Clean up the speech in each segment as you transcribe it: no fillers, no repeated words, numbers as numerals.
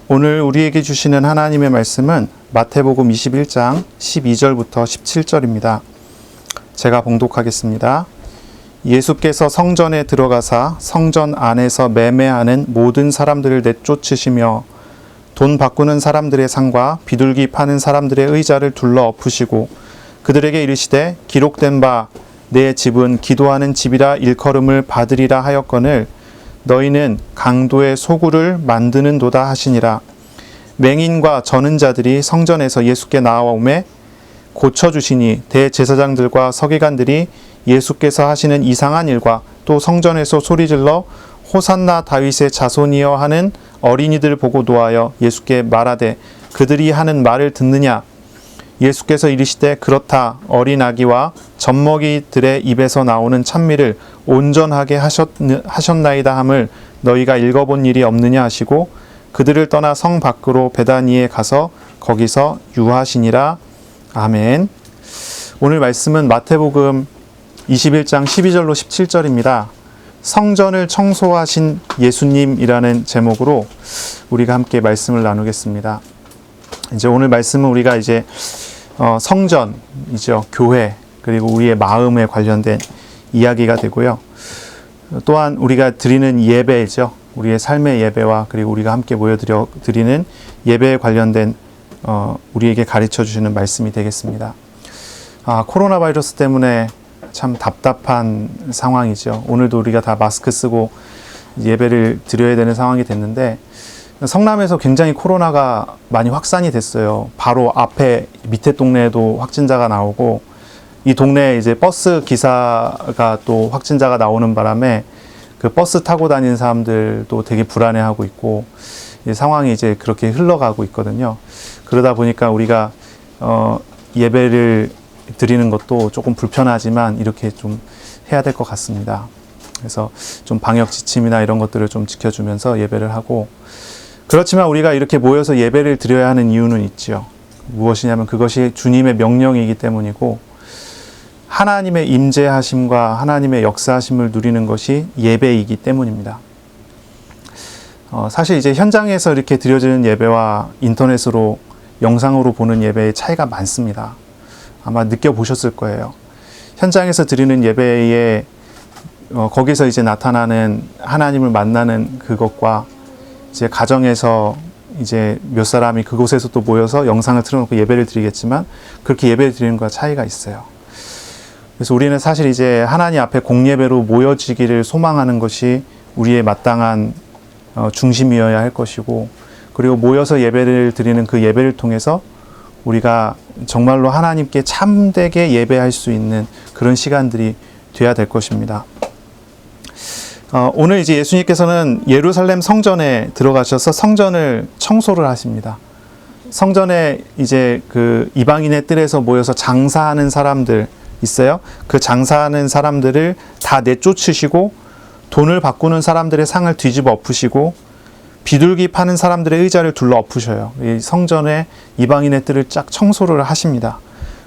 오늘 우리에게 주시는 하나님의 말씀은 마태복음 21장 12절부터 17절입니다. 제가 봉독하겠습니다. 예수께서 성전에 들어가사 성전 안에서 매매하는 모든 사람들을 내쫓으시며 돈 바꾸는 사람들의 상과 비둘기 파는 사람들의 의자를 둘러 엎으시고 그들에게 이르시되 기록된 바 내 집은 기도하는 집이라 일컬음을 받으리라 하였거늘 너희는 강도의 소굴을 만드는도다 하시니라. 맹인과 저는 자들이 성전에서 예수께 나아오매 고쳐주시니 대제사장들과 서기관들이 예수께서 하시는 이상한 일과 또 성전에서 소리질러 호산나 다윗의 자손이여 하는 어린이들 보고 노하여 예수께 말하되 그들이 하는 말을 듣느냐. 예수께서 이르시되 그렇다. 어린 아기와 젖먹이들의 입에서 나오는 찬미를 온전하게 하셨나이다 함을 너희가 읽어본 일이 없느냐 하시고 그들을 떠나 성 밖으로 베다니에 가서 거기서 유하시니라. 아멘. 오늘 말씀은 마태복음 21장 12절로 17절입니다. 성전을 청소하신 예수님이라는 제목으로 우리가 함께 말씀을 나누겠습니다. 이제 오늘 말씀은 우리가 이제 성전이죠. 교회, 그리고 우리의 마음에 관련된 이야기가 되고요. 또한 우리가 드리는 예배죠. 우리의 삶의 예배와 그리고 우리가 함께 드리는 예배에 관련된 우리에게 가르쳐 주시는 말씀이 되겠습니다. 코로나 바이러스 때문에 참 답답한 상황이죠. 오늘도 우리가 다 마스크 쓰고 예배를 드려야 되는 상황이 됐는데 성남에서 굉장히 코로나가 많이 확산이 됐어요. 바로 앞에 밑에 동네에도 확진자가 나오고 이 동네에 이제 버스 기사가 또 확진자가 나오는 바람에 그 버스 타고 다니는 사람들도 되게 불안해하고 있고 상황이 이제 그렇게 흘러가고 있거든요. 그러다 보니까 우리가 예배를 드리는 것도 조금 불편하지만 이렇게 좀 해야 될 것 같습니다. 그래서 좀 방역 지침이나 이런 것들을 좀 지켜주면서 예배를 하고 그렇지만 우리가 이렇게 모여서 예배를 드려야 하는 이유는 있지요. 무엇이냐면 그것이 주님의 명령이기 때문이고 하나님의 임재하심과 하나님의 역사하심을 누리는 것이 예배이기 때문입니다. 사실 이제 현장에서 이렇게 드려지는 예배와 인터넷으로 영상으로 보는 예배의 차이가 많습니다. 아마 느껴보셨을 거예요. 현장에서 드리는 예배에 거기서 이제 나타나는 하나님을 만나는 그것과 이제 가정에서 이제 몇 사람이 그곳에서 또 모여서 영상을 틀어놓고 예배를 드리겠지만 그렇게 예배를 드리는 것과 차이가 있어요. 그래서 우리는 사실 이제 하나님 앞에 공예배로 모여지기를 소망하는 것이 우리의 마땅한 중심이어야 할 것이고 그리고 모여서 예배를 드리는 그 예배를 통해서 우리가 정말로 하나님께 참되게 예배할 수 있는 그런 시간들이 돼야 될 것입니다. 오늘 이제 예수님께서는 예루살렘 성전에 들어가셔서 성전을 청소를 하십니다. 성전에 이제 그 이방인의 뜰에서 모여서 장사하는 사람들 있어요. 그 장사하는 사람들을 다 내쫓으시고 돈을 바꾸는 사람들의 상을 뒤집어 엎으시고 비둘기 파는 사람들의 의자를 둘러 엎으셔요. 이 성전에 이방인의 뜰을 쫙 청소를 하십니다.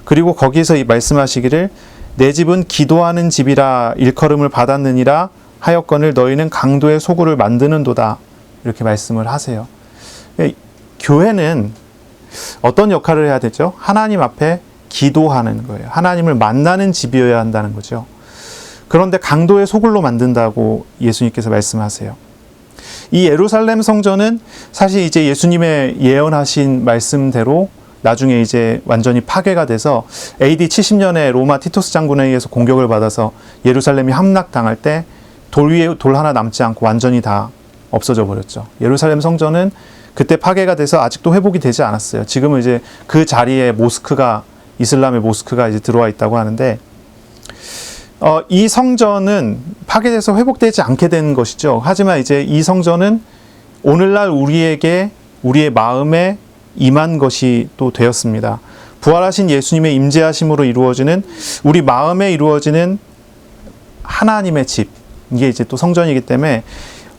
그리고 거기서 이 말씀하시기를 내 집은 기도하는 집이라 일컬음을 받았느니라 하였거늘 너희는 강도의 소굴을 만드는도다. 이렇게 말씀을 하세요. 교회는 어떤 역할을 해야 되죠? 하나님 앞에 기도하는 거예요. 하나님을 만나는 집이어야 한다는 거죠. 그런데 강도의 소굴로 만든다고 예수님께서 말씀하세요. 이 예루살렘 성전은 사실 이제 예수님의 예언하신 말씀대로 나중에 이제 완전히 파괴가 돼서 AD 70년에 로마 티토스 장군에 의해서 공격을 받아서 예루살렘이 함락당할 때 돌 위에 돌 하나 남지 않고 완전히 다 없어져 버렸죠. 예루살렘 성전은 그때 파괴가 돼서 아직도 회복이 되지 않았어요. 지금은 이제 그 자리에 이슬람의 모스크가 이제 들어와 있다고 하는데, 이 성전은 파괴돼서 회복되지 않게 된 것이죠. 하지만 이제 이 성전은 오늘날 우리에게 우리의 마음에 임한 것이 또 되었습니다. 부활하신 예수님의 임재하심으로 이루어지는 우리 마음에 이루어지는 하나님의 집. 이게 이제 또 성전이기 때문에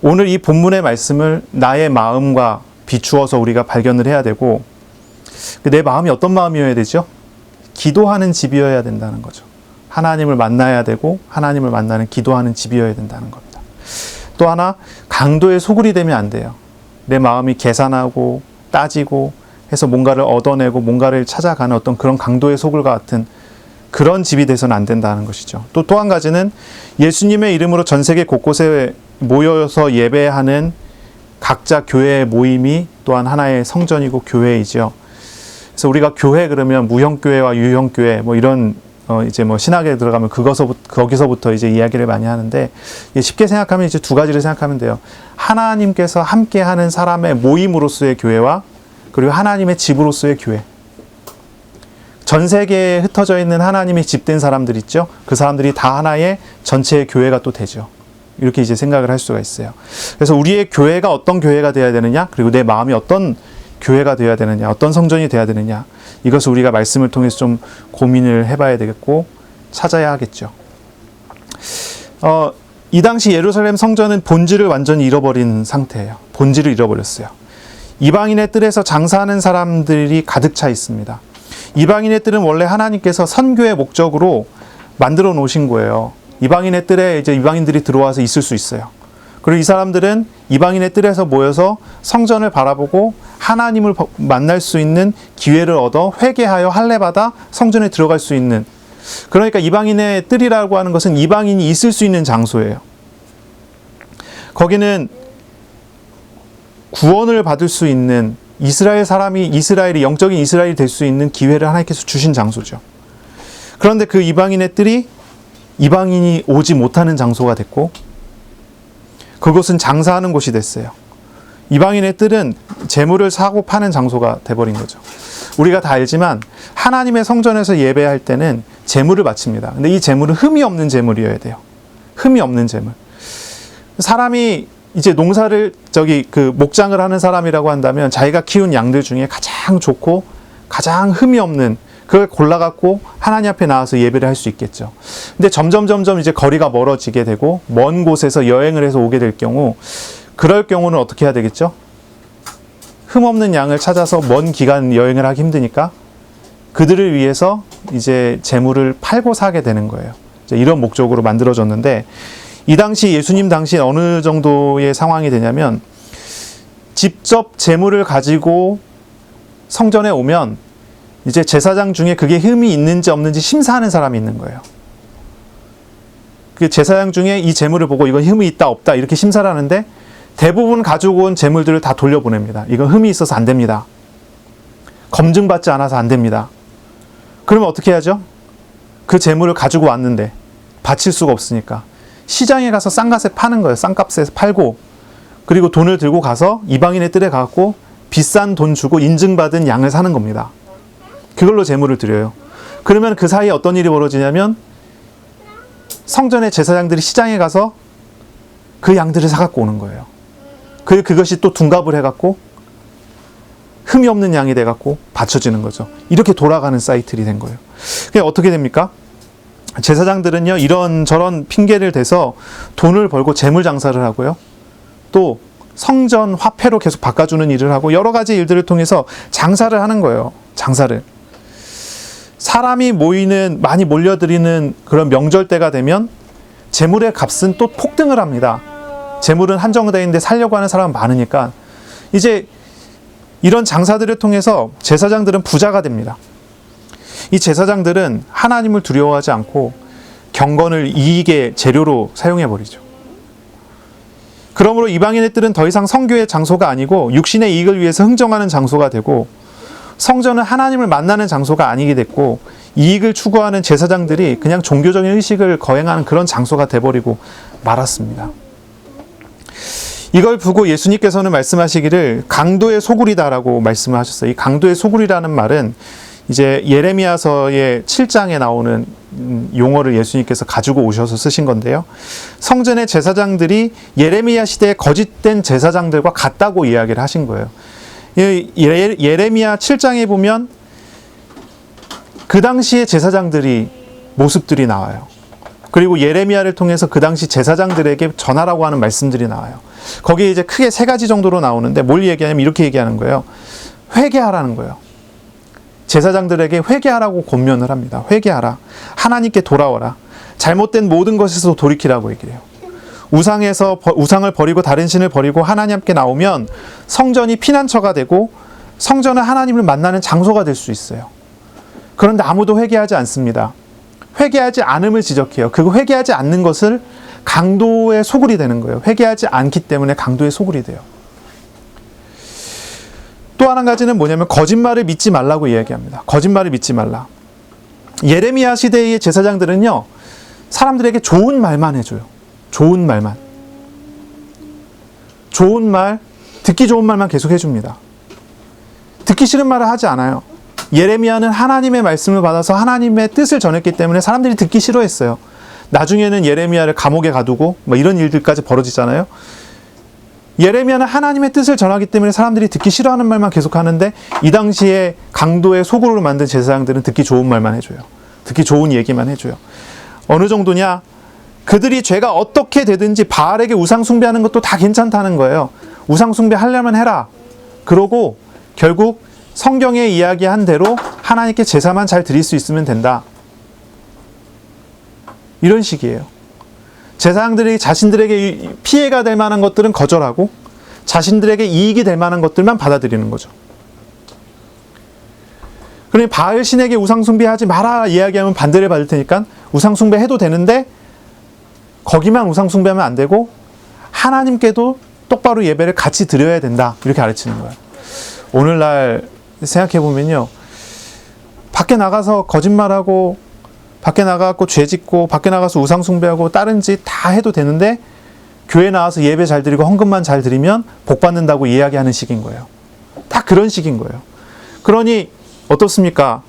오늘 이 본문의 말씀을 나의 마음과 비추어서 우리가 발견을 해야 되고 내 마음이 어떤 마음이어야 되죠? 기도하는 집이어야 된다는 거죠. 하나님을 만나야 되고 하나님을 만나는 기도하는 집이어야 된다는 겁니다. 또 하나 강도의 소굴이 되면 안 돼요. 내 마음이 계산하고 따지고 해서 뭔가를 얻어내고 뭔가를 찾아가는 어떤 그런 강도의 소굴과 같은 그런 집이 돼서는 안 된다는 것이죠. 또 한 가지는 예수님의 이름으로 전 세계 곳곳에 모여서 예배하는 각자 교회의 모임이 또한 하나의 성전이고 교회이죠. 그래서 우리가 교회 그러면 무형교회와 유형교회 뭐 이런 이제 뭐 신학에 들어가면 거기서부터 이제 이야기를 많이 하는데, 쉽게 생각하면 이제 두 가지를 생각하면 돼요. 하나님께서 함께하는 사람의 모임으로서의 교회와 그리고 하나님의 집으로서의 교회. 전 세계에 흩어져 있는 하나님의 집된 사람들 있죠. 그 사람들이 다 하나의 전체의 교회가 또 되죠. 이렇게 이제 생각을 할 수가 있어요. 그래서 우리의 교회가 어떤 교회가 되어야 되느냐, 그리고 내 마음이 어떤 교회가 되어야 되느냐, 어떤 성전이 되어야 되느냐, 이것을 우리가 말씀을 통해서 좀 고민을 해봐야 되겠고 찾아야 하겠죠. 이 당시 예루살렘 성전은 본질을 완전히 잃어버린 상태예요. 본질을 잃어버렸어요. 이방인의 뜰에서 장사하는 사람들이 가득 차 있습니다. 이방인의 뜰은 원래 하나님께서 선교의 목적으로 만들어 놓으신 거예요. 이방인의 뜰에 이제 이방인들이 들어와서 있을 수 있어요. 그리고 이 사람들은 이방인의 뜰에서 모여서 성전을 바라보고 하나님을 만날 수 있는 기회를 얻어 회개하여 할례받아 성전에 들어갈 수 있는, 그러니까 이방인의 뜰이라고 하는 것은 이방인이 있을 수 있는 장소예요. 거기는 구원을 받을 수 있는 이스라엘이 영적인 이스라엘이 될 수 있는 기회를 하나님께서 주신 장소죠. 그런데 그 이방인의 뜰이 이방인이 오지 못하는 장소가 됐고, 그곳은 장사하는 곳이 됐어요. 이방인의 뜰은 재물을 사고 파는 장소가 돼버린 거죠. 우리가 다 알지만 하나님의 성전에서 예배할 때는 재물을 바칩니다. 근데 이 재물은 흠이 없는 재물이어야 돼요. 흠이 없는 재물. 사람이 이제 농사를 목장을 하는 사람이라고 한다면 자기가 키운 양들 중에 가장 좋고 가장 흠이 없는 그걸 골라갖고 하나님 앞에 나와서 예배를 할 수 있겠죠. 근데 점점 이제 거리가 멀어지게 되고 먼 곳에서 여행을 해서 오게 될 경우, 그럴 경우는 어떻게 해야 되겠죠? 흠 없는 양을 찾아서 먼 기간 여행을 하기 힘드니까 그들을 위해서 이제 재물을 팔고 사게 되는 거예요. 이제 이런 목적으로 만들어졌는데, 이 당시 예수님 당시 어느 정도의 상황이 되냐면, 직접 재물을 가지고 성전에 오면 이제 제사장 중에 그게 흠이 있는지 없는지 심사하는 사람이 있는 거예요. 그 제사장 중에 이 재물을 보고 이건 흠이 있다 없다 이렇게 심사를 하는데, 대부분 가지고 온 재물들을 다 돌려보냅니다. 이건 흠이 있어서 안 됩니다. 검증받지 않아서 안 됩니다. 그러면 어떻게 해야죠? 그 재물을 가지고 왔는데 바칠 수가 없으니까 시장에 가서 싼 값에 파는 거예요. 싼 값에 팔고, 그리고 돈을 들고 가서 이방인의 뜰에 가고 비싼 돈 주고 인증받은 양을 사는 겁니다. 그걸로 재물을 드려요. 그러면 그 사이에 어떤 일이 벌어지냐면, 성전의 제사장들이 시장에 가서 그 양들을 사갖고 오는 거예요. 그것이 또 둔갑을 해갖고 흠이 없는 양이 돼갖고 바쳐지는 거죠. 이렇게 돌아가는 사이클이 된 거예요. 그게 어떻게 됩니까? 제사장들은요, 이런저런 핑계를 대서 돈을 벌고 재물 장사를 하고요, 또 성전 화폐로 계속 바꿔주는 일을 하고 여러 가지 일들을 통해서 장사를 하는 거예요. 장사를. 사람이 많이 몰려드리는 그런 명절 때가 되면 재물의 값은 또 폭등을 합니다. 재물은 한정되어 있는데 살려고 하는 사람은 많으니까 이제 이런 장사들을 통해서 제사장들은 부자가 됩니다. 이 제사장들은 하나님을 두려워하지 않고 경건을 이익의 재료로 사용해버리죠. 그러므로 이방인의 뜰은 더 이상 성교의 장소가 아니고 육신의 이익을 위해서 흥정하는 장소가 되고, 성전은 하나님을 만나는 장소가 아니게 됐고, 이익을 추구하는 제사장들이 그냥 종교적인 의식을 거행하는 그런 장소가 돼버리고 말았습니다. 이걸 보고 예수님께서는 말씀하시기를 강도의 소굴이다라고 말씀을 하셨어요. 이 강도의 소굴이라는 말은 이제 예레미야서의 7장에 나오는 용어를 예수님께서 가지고 오셔서 쓰신 건데요. 성전의 제사장들이 예레미야 시대의 거짓된 제사장들과 같다고 이야기를 하신 거예요. 예레미야 7장에 보면 그 당시의 제사장들이 모습들이 나와요. 그리고 예레미야를 통해서 그 당시 제사장들에게 전하라고 하는 말씀들이 나와요. 거기에 이제 크게 세 가지 정도로 나오는데, 뭘 얘기하냐면 이렇게 얘기하는 거예요. 회개하라는 거예요. 제사장들에게 회개하라고 권면을 합니다. 회개하라. 하나님께 돌아와라. 잘못된 모든 것에서 돌이키라고 얘기해요. 우상을 버리고 다른 신을 버리고 하나님께 나오면 성전이 피난처가 되고 성전은 하나님을 만나는 장소가 될 수 있어요. 그런데 아무도 회개하지 않습니다. 회개하지 않음을 지적해요. 그 회개하지 않는 것을 강도의 소굴이 되는 거예요. 회개하지 않기 때문에 강도의 소굴이 돼요. 또 한 가지는 뭐냐면 거짓말을 믿지 말라고 이야기합니다. 거짓말을 믿지 말라. 예레미야 시대의 제사장들은요, 사람들에게 좋은 말만 해줘요. 좋은 말만. 좋은 말, 듣기 좋은 말만 계속 해줍니다. 듣기 싫은 말을 하지 않아요. 예레미야는 하나님의 말씀을 받아서 하나님의 뜻을 전했기 때문에 사람들이 듣기 싫어했어요. 나중에는 예레미야를 감옥에 가두고 뭐 이런 일들까지 벌어지잖아요. 예레미야는 하나님의 뜻을 전하기 때문에 사람들이 듣기 싫어하는 말만 계속 하는데, 이 당시에 강도의 소굴을 만든 제사장들은 듣기 좋은 말만 해줘요. 듣기 좋은 얘기만 해줘요. 어느 정도냐? 그들이 죄가 어떻게 되든지 바알에게 우상 숭배하는 것도 다 괜찮다는 거예요. 우상 숭배하려면 해라. 그러고 결국 성경에 이야기한 대로 하나님께 제사만 잘 드릴 수 있으면 된다. 이런 식이에요. 제사장들이 자신들에게 피해가 될 만한 것들은 거절하고 자신들에게 이익이 될 만한 것들만 받아들이는 거죠. 그러니 바알 신에게 우상 숭배하지 마라 이야기하면 반대를 받을 테니까 우상 숭배해도 되는데 거기만 우상 숭배하면 안 되고 하나님께도 똑바로 예배를 같이 드려야 된다. 이렇게 가르치는 거예요. 오늘날 생각해 보면요, 밖에 나가서 거짓말하고 밖에 나가서 죄 짓고 밖에 나가서 우상 숭배하고 다른 짓 다 해도 되는데 교회 나와서 예배 잘 드리고 헌금만 잘 드리면 복 받는다고 이야기하는 식인 거예요. 다 그런 식인 거예요. 그러니 어떻습니까?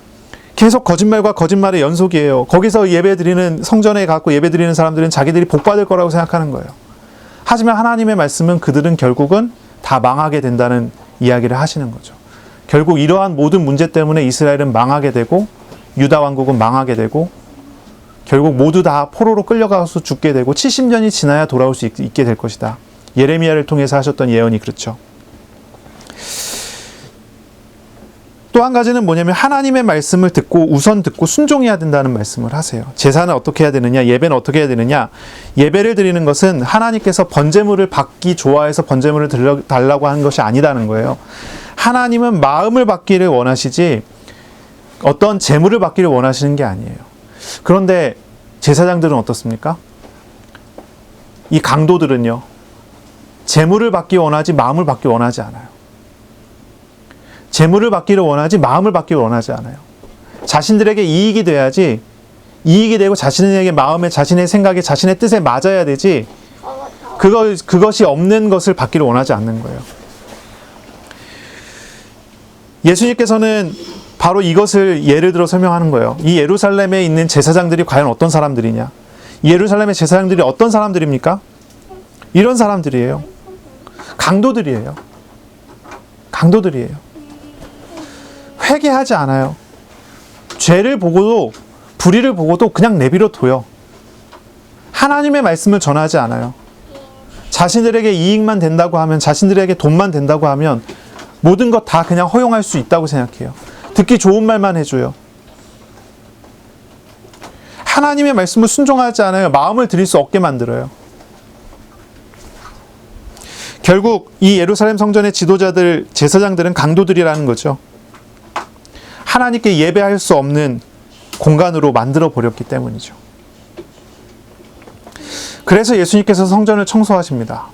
계속 거짓말과 거짓말의 연속이에요. 거기서 예배 드리는, 성전에 가고 예배 드리는 사람들은 자기들이 복 받을 거라고 생각하는 거예요. 하지만 하나님의 말씀은 그들은 결국은 다 망하게 된다는 이야기를 하시는 거죠. 결국 이러한 모든 문제 때문에 이스라엘은 망하게 되고 유다 왕국은 망하게 되고 결국 모두 다 포로로 끌려가서 죽게 되고 70년이 지나야 돌아올 수 있게 될 것이다. 예레미야를 통해서 하셨던 예언이 그렇죠. 또 한 가지는 뭐냐면 하나님의 말씀을 우선 듣고 순종해야 된다는 말씀을 하세요. 제사는 어떻게 해야 되느냐, 예배는 어떻게 해야 되느냐. 예배를 드리는 것은 하나님께서 번제물을 받기 좋아해서 번제물을 달라고 하는 것이 아니라는 거예요. 하나님은 마음을 받기를 원하시지 어떤 제물을 받기를 원하시는 게 아니에요. 그런데 제사장들은 어떻습니까? 이 강도들은요, 제물을 받기 원하지 마음을 받기 원하지 않아요. 제물을 받기를 원하지 마음을 받기를 원하지 않아요. 자신들에게 이익이 돼야지, 이익이 되고 자신에게 마음에, 자신의 생각에, 자신의 뜻에 맞아야 되지, 그것이 없는 것을 받기를 원하지 않는 거예요. 예수님께서는 바로 이것을 예를 들어 설명하는 거예요. 이 예루살렘에 있는 제사장들이 과연 어떤 사람들이냐? 예루살렘의 제사장들이 어떤 사람들입니까? 이런 사람들이에요. 강도들이에요. 강도들이에요. 회개하지 않아요. 죄를 보고도, 불의를 보고도 그냥 내버려 둬요. 하나님의 말씀을 전하지 않아요. 자신들에게 이익만 된다고 하면, 자신들에게 돈만 된다고 하면 모든 것 다 그냥 허용할 수 있다고 생각해요. 듣기 좋은 말만 해줘요. 하나님의 말씀을 순종하지 않아요. 마음을 들일 수 없게 만들어요. 결국 이 예루살렘 성전의 지도자들, 제사장들은 강도들이라는 거죠. 하나님께 예배할 수 없는 공간으로 만들어 버렸기 때문이죠. 그래서 예수님께서 성전을 청소하십니다.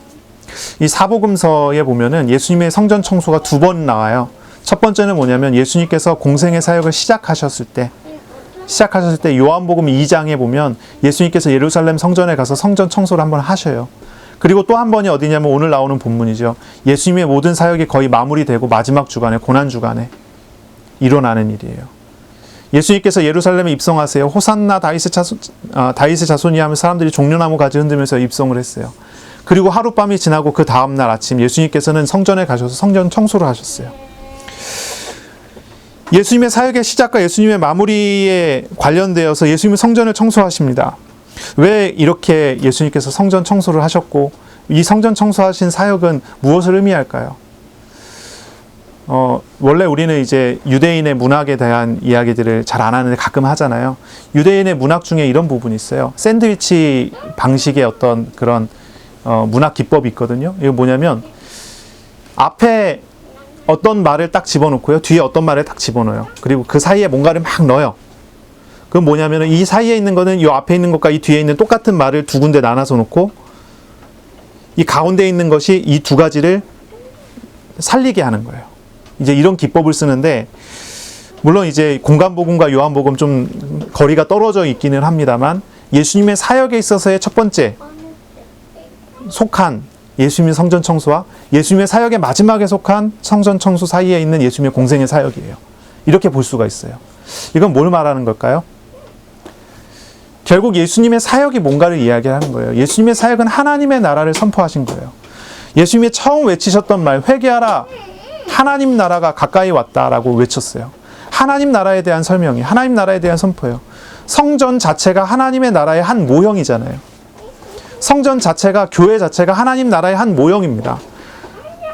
이 사복음서에 보면은 예수님의 성전 청소가 2번 나와요. 첫 번째는 뭐냐면 예수님께서 공생의 사역을 시작하셨을 때 요한복음 2장에 보면 예수님께서 예루살렘 성전에 가서 성전 청소를 한번 하셔요. 그리고 또 한 번이 어디냐면 오늘 나오는 본문이죠. 예수님의 모든 사역이 거의 마무리되고 마지막 주간에, 고난 주간에 일어나는 일이에요. 예수님께서 예루살렘에 입성하세요. 호산나 다윗의 자손이 하면 사람들이 종려나무 가지 흔들면서 입성을 했어요. 그리고 하룻밤이 지나고 그 다음날 아침 예수님께서는 성전에 가셔서 성전 청소를 하셨어요. 예수님의 사역의 시작과 예수님의 마무리에 관련되어서 예수님은 성전을 청소하십니다. 왜 이렇게 예수님께서 성전 청소를 하셨고 이 성전 청소하신 사역은 무엇을 의미할까요? 원래 우리는 이제 유대인의 문학에 대한 이야기들을 잘 안 하는데 가끔 하잖아요. 유대인의 문학 중에 이런 부분이 있어요. 샌드위치 방식의 어떤 그런 문학 기법이 있거든요. 이거 뭐냐면 앞에 어떤 말을 딱 집어넣고요. 뒤에 어떤 말을 딱 집어넣어요. 그리고 그 사이에 뭔가를 막 넣어요. 그건 뭐냐면 이 사이에 있는 거는 이 앞에 있는 것과 이 뒤에 있는 똑같은 말을 두 군데 나눠서 놓고 이 가운데 있는 것이 이 두 가지를 살리게 하는 거예요. 이제 이런 기법을 쓰는데 물론 이제 공간복음과 요한복음 좀 거리가 떨어져 있기는 합니다만 예수님의 사역에 있어서의 첫 번째 속한 예수님의 성전 청소와 예수님의 사역의 마지막에 속한 성전 청소 사이에 있는 예수님의 공생의 사역이에요. 이렇게 볼 수가 있어요. 이건 뭘 말하는 걸까요? 결국 예수님의 사역이 뭔가를 이야기하는 거예요. 예수님의 사역은 하나님의 나라를 선포하신 거예요. 예수님이 처음 외치셨던 말, 회개하라, 하나님 나라가 가까이 왔다라고 외쳤어요. 하나님 나라에 대한 설명이, 하나님 나라에 대한 선포예요. 성전 자체가 하나님의 나라의 한 모형이잖아요. 성전 자체가, 교회 자체가 하나님 나라의 한 모형입니다.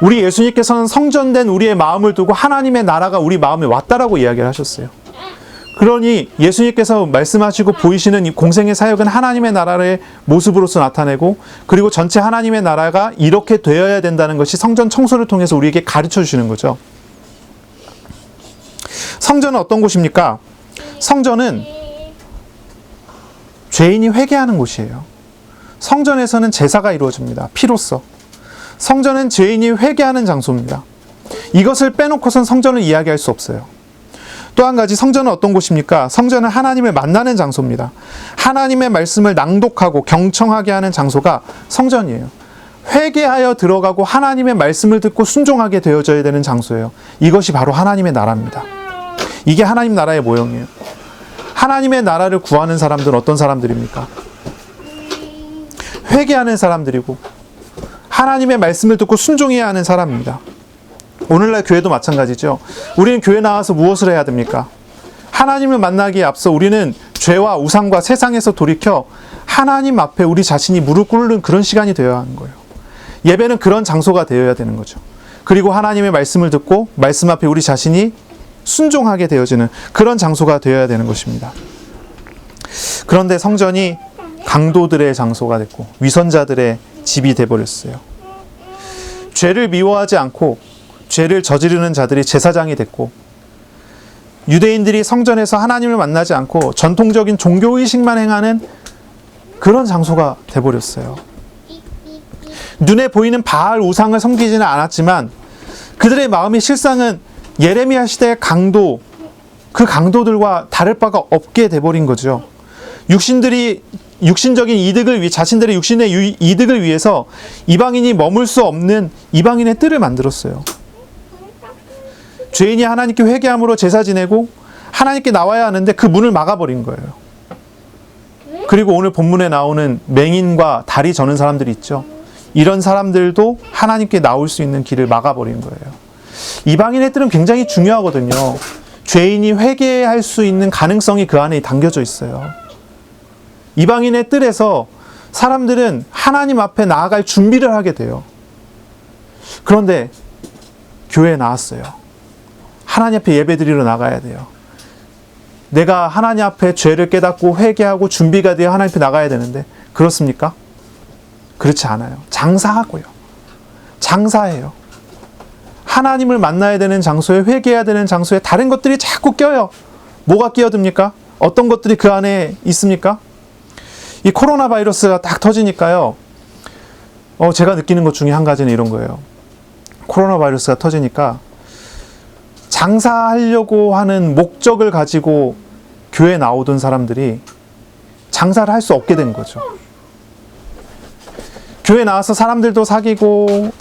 우리 예수님께서는 성전된 우리의 마음을 두고 하나님의 나라가 우리 마음에 왔다라고 이야기를 하셨어요. 그러니 예수님께서 말씀하시고 보이시는 이 공생의 사역은 하나님의 나라의 모습으로서 나타내고 그리고 전체 하나님의 나라가 이렇게 되어야 된다는 것이 성전 청소를 통해서 우리에게 가르쳐 주시는 거죠. 성전은 어떤 곳입니까? 성전은 죄인이 회개하는 곳이에요. 성전에서는 제사가 이루어집니다. 피로써. 성전은 죄인이 회개하는 장소입니다. 이것을 빼놓고선 성전을 이야기할 수 없어요. 또 한 가지 성전은 어떤 곳입니까? 성전은 하나님을 만나는 장소입니다. 하나님의 말씀을 낭독하고 경청하게 하는 장소가 성전이에요. 회개하여 들어가고 하나님의 말씀을 듣고 순종하게 되어져야 되는 장소예요. 이것이 바로 하나님의 나라입니다. 이게 하나님 나라의 모형이에요. 하나님의 나라를 구하는 사람들은 어떤 사람들입니까? 회개하는 사람들이고 하나님의 말씀을 듣고 순종해야 하는 사람입니다. 오늘날 교회도 마찬가지죠. 우리는 교회 나와서 무엇을 해야 됩니까? 하나님을 만나기에 앞서 우리는 죄와 우상과 세상에서 돌이켜 하나님 앞에 우리 자신이 무릎 꿇는 그런 시간이 되어야 하는 거예요. 예배는 그런 장소가 되어야 되는 거죠. 그리고 하나님의 말씀을 듣고 말씀 앞에 우리 자신이 순종하게 되어지는 그런 장소가 되어야 되는 것입니다. 그런데 성전이 강도들의 장소가 됐고 위선자들의 집이 되어버렸어요. 죄를 미워하지 않고 죄를 저지르는 자들이 제사장이 됐고 유대인들이 성전에서 하나님을 만나지 않고 전통적인 종교의식만 행하는 그런 장소가 되어버렸어요. 눈에 보이는 바알 우상을 섬기지는 않았지만 그들의 마음의 실상은 예레미야 시대의 강도, 그 강도들과 다를 바가 없게 돼버린 거죠. 육신적인 이득을 위해, 자신들의 육신의 이득을 위해서 이방인이 머물 수 없는 이방인의 뜰을 만들었어요. 죄인이 하나님께 회개함으로 제사 지내고 하나님께 나와야 하는데 그 문을 막아버린 거예요. 그리고 오늘 본문에 나오는 맹인과 다리 저는 사람들이 있죠. 이런 사람들도 하나님께 나올 수 있는 길을 막아버린 거예요. 이방인의 뜰은 굉장히 중요하거든요. 죄인이 회개할 수 있는 가능성이 그 안에 담겨져 있어요. 이방인의 뜰에서 사람들은 하나님 앞에 나아갈 준비를 하게 돼요. 그런데 교회에 나왔어요. 하나님 앞에 예배드리러 나가야 돼요. 내가 하나님 앞에 죄를 깨닫고 회개하고 준비가 되어 하나님 앞에 나가야 되는데 그렇습니까? 그렇지 않아요. 장사하고요. 장사해요. 하나님을 만나야 되는 장소에, 회개해야 되는 장소에 다른 것들이 자꾸 껴요. 뭐가 끼어듭니까? 어떤 것들이 그 안에 있습니까? 이 코로나 바이러스가 딱 터지니까요. 제가 느끼는 것 중에 한 가지는 이런 거예요. 코로나 바이러스가 터지니까 장사하려고 하는 목적을 가지고 교회에 나오던 사람들이 장사를 할 수 없게 된 거죠. 교회 나와서 사람들도 사귀고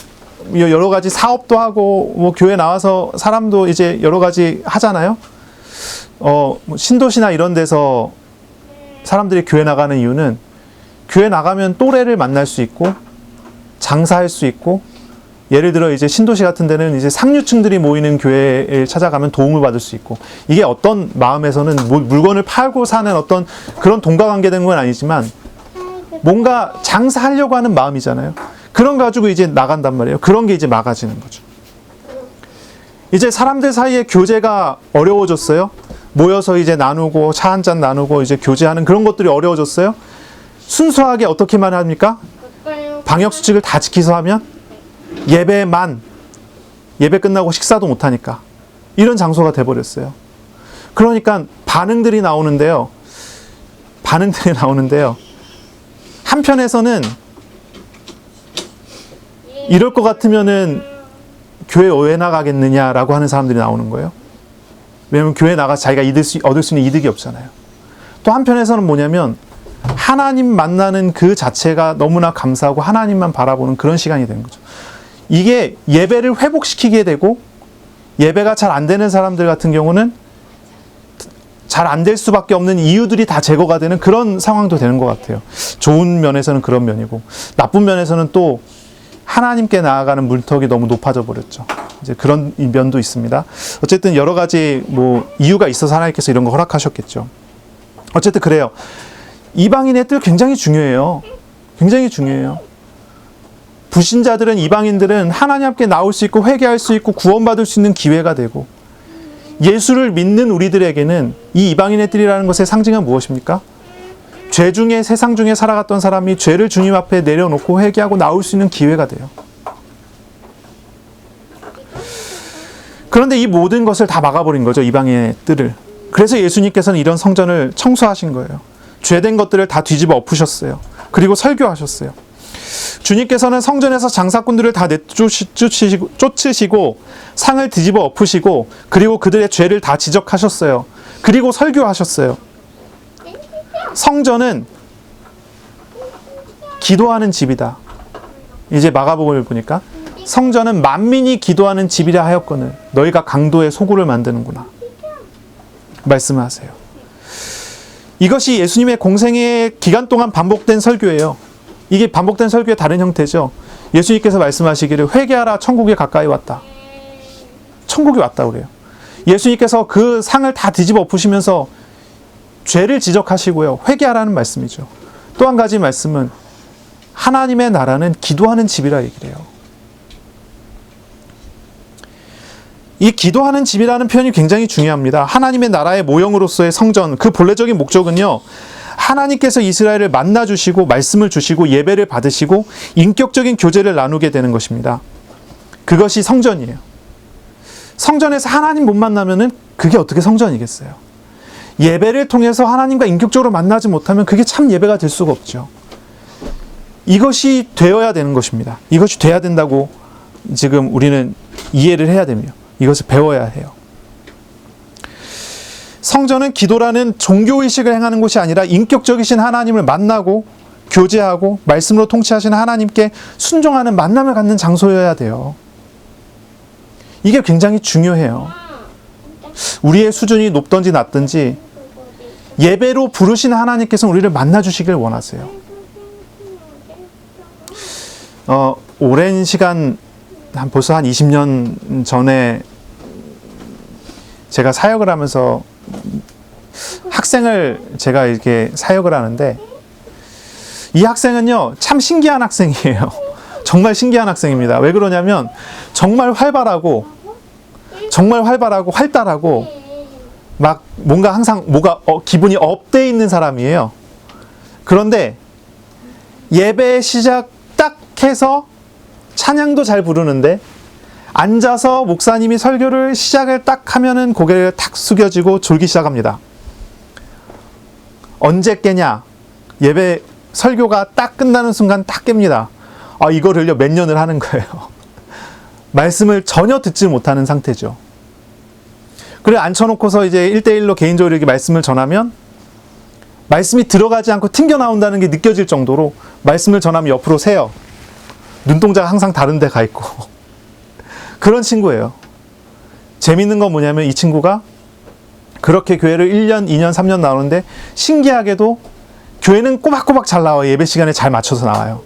여러 가지 사업도 하고 교회 나와서 사람도 이제 여러 가지 하잖아요. 신도시나 이런 데서 사람들이 교회 나가는 이유는 교회 나가면 또래를 만날 수 있고 장사할 수 있고 예를 들어 이제 신도시 같은 데는 이제 상류층들이 모이는 교회에 찾아가면 도움을 받을 수 있고 이게 어떤 마음에서는 물건을 팔고 사는 어떤 그런 동가관계된 건 아니지만 뭔가 장사하려고 하는 마음이잖아요. 그런 가지고 이제 나간단 말이에요. 그런 게 이제 막아지는 거죠. 이제 사람들 사이에 교제가 어려워졌어요. 모여서 이제 나누고 차 한잔 나누고 이제 교제하는 그런 것들이 어려워졌어요. 순수하게 어떻게만 합니까? 방역수칙을 다 지키서 하면 예배 끝나고 식사도 못하니까 이런 장소가 돼버렸어요. 그러니까 반응들이 나오는데요. 한편에서는 이럴 것 같으면은 교회 왜 나가겠느냐라고 하는 사람들이 나오는 거예요. 왜냐하면 교회 나가서 자기가 얻을 수 있는 이득이 없잖아요. 또 한편에서는 뭐냐면 하나님 만나는 그 자체가 너무나 감사하고 하나님만 바라보는 그런 시간이 되는 거죠. 이게 예배를 회복시키게 되고, 예배가 잘 안 되는 사람들 같은 경우는 잘 안 될 수밖에 없는 이유들이 다 제거가 되는 그런 상황도 되는 것 같아요. 좋은 면에서는 그런 면이고, 나쁜 면에서는 또 하나님께 나아가는 문턱이 너무 높아져 버렸죠. 이제 그런 면도 있습니다. 어쨌든 여러 가지 이유가 있어서 하나님께서 이런 거 허락하셨겠죠. 어쨌든 그래요. 이방인의 뜻 굉장히 중요해요. 굉장히 중요해요. 불신자들은, 이방인들은 하나님 앞에 나올 수 있고 회개할 수 있고 구원받을 수 있는 기회가 되고, 예수를 믿는 우리들에게는 이 이방인의 뜰이라는 것의 상징은 무엇입니까? 죄 중에, 세상 중에 살아갔던 사람이 죄를 주님 앞에 내려놓고 회개하고 나올 수 있는 기회가 돼요. 그런데 이 모든 것을 다 막아버린 거죠, 이방인의 뜰을. 그래서 예수님께서는 이런 성전을 청소하신 거예요. 죄된 것들을 다 뒤집어 엎으셨어요. 그리고 설교하셨어요. 주님께서는 성전에서 장사꾼들을 다 쫓으시고 상을 뒤집어 엎으시고, 그리고 그들의 죄를 다 지적하셨어요. 그리고 설교하셨어요. 성전은 기도하는 집이다. 이제 마가복음을 보니까 성전은 만민이 기도하는 집이라 하였거늘 너희가 강도의 소굴을 만드는구나 말씀하세요. 이것이 예수님의 공생의 기간 동안 반복된 설교예요. 이게 반복된 설교의 다른 형태죠. 예수님께서 말씀하시기를 회개하라, 천국이 가까이 왔다. 천국이 왔다 그래요. 예수님께서 그 상을 다 뒤집어 엎으시면서 죄를 지적하시고요, 회개하라는 말씀이죠. 또 한 가지 말씀은 하나님의 나라는 기도하는 집이라 얘기를 해요. 이 기도하는 집이라는 표현이 굉장히 중요합니다. 하나님의 나라의 모형으로서의 성전, 그 본래적인 목적은요, 하나님께서 이스라엘을 만나주시고 말씀을 주시고 예배를 받으시고 인격적인 교제를 나누게 되는 것입니다. 그것이 성전이에요. 성전에서 하나님 못 만나면은 그게 어떻게 성전이겠어요? 예배를 통해서 하나님과 인격적으로 만나지 못하면 그게 참 예배가 될 수가 없죠. 이것이 되어야 되는 것입니다. 이것이 돼야 된다고 지금 우리는 이해를 해야 되며 이것을 배워야 해요. 성전은 기도라는 종교의식을 행하는 곳이 아니라 인격적이신 하나님을 만나고 교제하고 말씀으로 통치하시는 하나님께 순종하는 만남을 갖는 장소여야 돼요. 이게 굉장히 중요해요. 우리의 수준이 높든지 낮든지 예배로 부르신 하나님께서 우리를 만나주시길 원하세요. 오랜 시간, 벌써 한 20년 전에 제가 사역을 하면서 학생을 제가 이렇게 사역을 하는데, 이 학생은요 참 신기한 학생이에요. 정말 신기한 학생입니다. 왜 그러냐면 정말 활발하고 활달하고 막 뭔가 항상 기분이 업돼 있는 사람이에요. 그런데 예배 시작 딱 해서 찬양도 잘 부르는데 앉아서 목사님이 설교를 시작을 딱 하면은 고개를 탁 숙여지고 졸기 시작합니다. 언제 깨냐? 예배 설교가 딱 끝나는 순간 딱 깹니다. 이거를요 몇 년을 하는 거예요. 말씀을 전혀 듣지 못하는 상태죠. 그래 앉혀놓고서 이제 1대1로 개인적으로 이렇게 말씀을 전하면 말씀이 들어가지 않고 튕겨 나온다는 게 느껴질 정도로 말씀을 전하면 옆으로 새요. 눈동자가 항상 다른 데 가 있고 그런 친구예요. 재밌는 건 뭐냐면 이 친구가 그렇게 교회를 1년, 2년, 3년 나오는데 신기하게도 교회는 꼬박꼬박 잘 나와요. 예배 시간에 잘 맞춰서 나와요.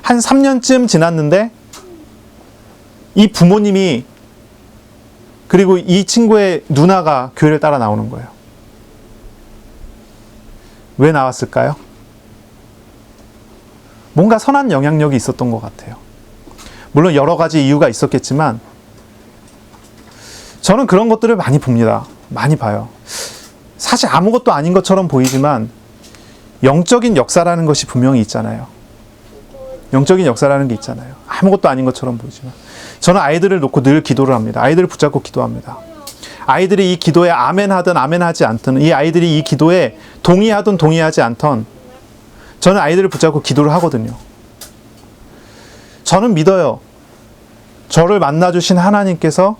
한 3년쯤 지났는데 이 부모님이 그리고 이 친구의 누나가 교회를 따라 나오는 거예요. 왜 나왔을까요? 뭔가 선한 영향력이 있었던 것 같아요. 물론 여러 가지 이유가 있었겠지만 저는 그런 것들을 많이 봅니다. 많이 봐요. 사실 아무것도 아닌 것처럼 보이지만 영적인 역사라는 것이 분명히 있잖아요. 영적인 역사라는 게 있잖아요. 아무것도 아닌 것처럼 보이지만. 저는 아이들을 놓고 늘 기도를 합니다. 아이들을 붙잡고 기도합니다. 아이들이 이 기도에 아멘하든 아멘하지 않든, 이 아이들이 이 기도에 동의하든 동의하지 않던, 저는 아이들을 붙잡고 기도를 하거든요. 저는 믿어요. 저를 만나주신 하나님께서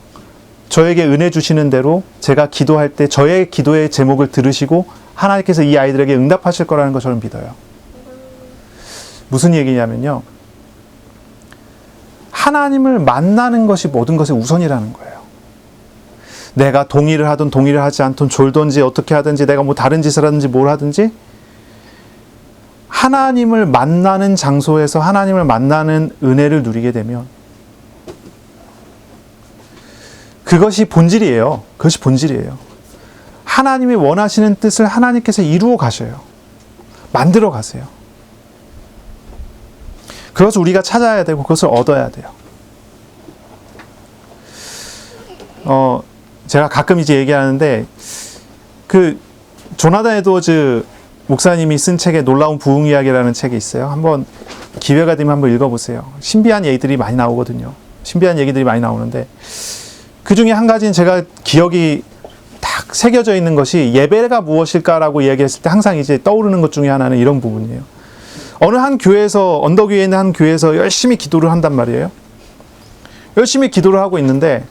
저에게 은혜 주시는 대로 제가 기도할 때 저의 기도의 제목을 들으시고 하나님께서 이 아이들에게 응답하실 거라는 거 저는 믿어요. 무슨 얘기냐면요, 하나님을 만나는 것이 모든 것의 우선이라는 거예요. 내가 동의를 하든 동의를 하지 않든, 졸든지 어떻게 하든지, 내가 뭐 다른 짓을 하든지 뭘 하든지, 하나님을 만나는 장소에서 하나님을 만나는 은혜를 누리게 되면 그것이 본질이에요. 그것이 본질이에요. 하나님이 원하시는 뜻을 하나님께서 이루어 가셔요. 만들어 가세요. 그것을 우리가 찾아야 되고 그것을 얻어야 돼요. 제가 가끔 이제 얘기하는데, 그 조나단 에드워즈 목사님이 쓴 책에 놀라운 부흥 이야기라는 책이 있어요. 한번 기회가 되면 한번 읽어보세요. 신비한 얘기들이 많이 나오거든요. 신비한 얘기들이 많이 나오는데, 그 중에 한 가지는 제가 기억이 딱 새겨져 있는 것이, 예배가 무엇일까라고 이야기했을 때 항상 이제 떠오르는 것 중에 하나는 이런 부분이에요. 어느 한 교회에서, 언덕 위에 있는 한 교회에서 열심히 기도를 한단 말이에요. 열심히 기도를 하고 있는데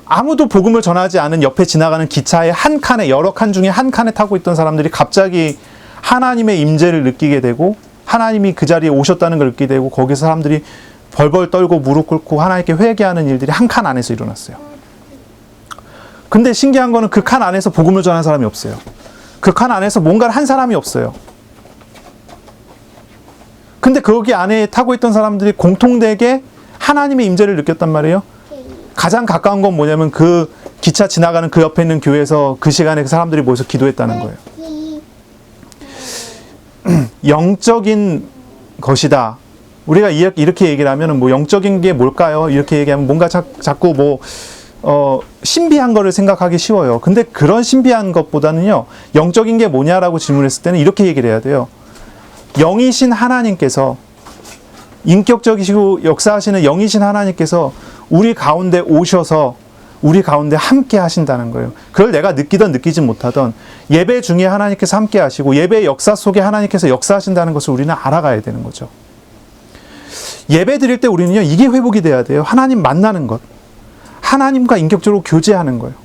아무도 복음을 전하지 않은 옆에 지나가는 기차의 한 칸에, 여러 칸 중에 한 칸에 타고 있던 사람들이 갑자기 하나님의 임재를 느끼게 되고, 하나님이 그 자리에 오셨다는 걸 느끼게 되고, 거기서 사람들이 벌벌 떨고 무릎 꿇고 하나님께 회개하는 일들이 한 칸 안에서 일어났어요. 근데 신기한 거는 그 칸 안에서 복음을 전하는 사람이 없어요. 그 칸 안에서 뭔가를 한 사람이 없어요. 근데 거기 안에 타고 있던 사람들이 공통되게 하나님의 임재를 느꼈단 말이에요. 가장 가까운 건 뭐냐면, 그 기차 지나가는 그 옆에 있는 교회에서 그 시간에 그 사람들이 모여서 기도했다는 거예요. 영적인 것이다. 우리가 이렇게 얘기를 하면, 뭐 영적인 게 뭘까요? 이렇게 얘기하면 뭔가 자꾸 뭐 신비한 거를 생각하기 쉬워요. 근데 그런 신비한 것보다는요, 영적인 게 뭐냐라고 질문했을 때는 이렇게 얘기를 해야 돼요. 영이신 하나님께서, 인격적이시고 역사하시는 영이신 하나님께서 우리 가운데 오셔서 우리 가운데 함께 하신다는 거예요. 그걸 내가 느끼든 느끼지 못하든 예배 중에 하나님께서 함께 하시고, 예배의 역사 속에 하나님께서 역사하신다는 것을 우리는 알아가야 되는 거죠. 예배 드릴 때 우리는요, 이게 회복이 돼야 돼요. 하나님 만나는 것, 하나님과 인격적으로 교제하는 거예요.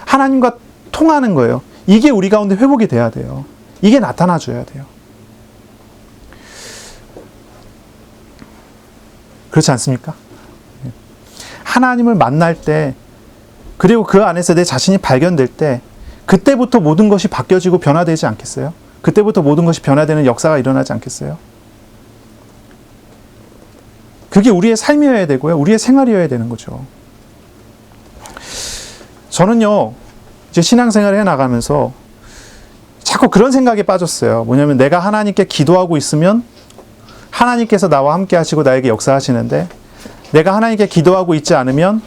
하나님과 통하는 거예요. 이게 우리 가운데 회복이 돼야 돼요. 이게 나타나줘야 돼요. 그렇지 않습니까? 하나님을 만날 때, 그리고 그 안에서 내 자신이 발견될 때, 그때부터 모든 것이 바뀌어지고 변화되지 않겠어요? 그때부터 모든 것이 변화되는 역사가 일어나지 않겠어요? 그게 우리의 삶이어야 되고요, 우리의 생활이어야 되는 거죠. 저는요, 이제 신앙생활을 해나가면서 자꾸 그런 생각에 빠졌어요. 뭐냐면, 내가 하나님께 기도하고 있으면 하나님께서 나와 함께 하시고 나에게 역사하시는데, 내가 하나님께 기도하고 있지 않으면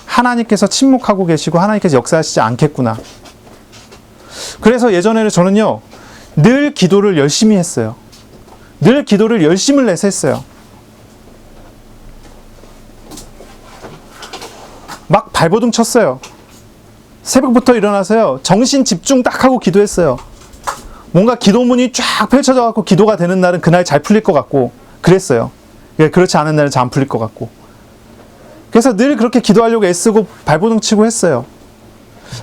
하나님께서 침묵하고 계시고 하나님께서 역사하시지 않겠구나. 그래서 예전에는 저는요, 늘 기도를 열심히 했어요. 늘 기도를 열심을 내서 했어요. 막 발버둥 쳤어요. 새벽부터 일어나서요, 정신 집중 딱 하고 기도했어요. 뭔가 기도문이 쫙 펼쳐져 갖고 기도가 되는 날은 그날 잘 풀릴 것 같고 그랬어요. 그렇지 않은 날은 잘 안 풀릴 것 같고. 그래서 늘 그렇게 기도하려고 애쓰고 발버둥 치고 했어요.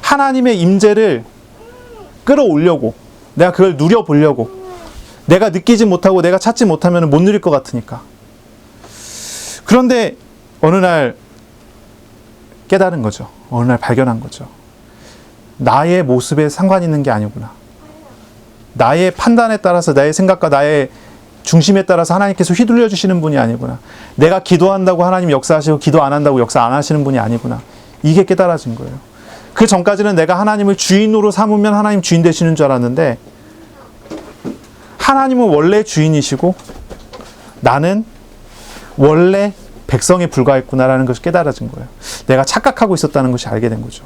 하나님의 임재를 끌어올려고, 내가 그걸 누려보려고. 내가 느끼지 못하고 내가 찾지 못하면 못 누릴 것 같으니까. 그런데 어느 날 깨달은 거죠. 어느 날 발견한 거죠. 나의 모습에 상관이 있는 게 아니구나. 나의 판단에 따라서, 나의 생각과 나의 중심에 따라서 하나님께서 휘둘려 주시는 분이 아니구나. 내가 기도한다고 하나님 역사하시고 기도 안 한다고 역사 안 하시는 분이 아니구나. 이게 깨달아진 거예요. 그 전까지는 내가 하나님을 주인으로 삼으면 하나님 주인 되시는 줄 알았는데, 하나님은 원래 주인이시고 나는 원래 백성에 불과했구나라는 것이 깨달아진 거예요. 내가 착각하고 있었다는 것이 알게 된 거죠.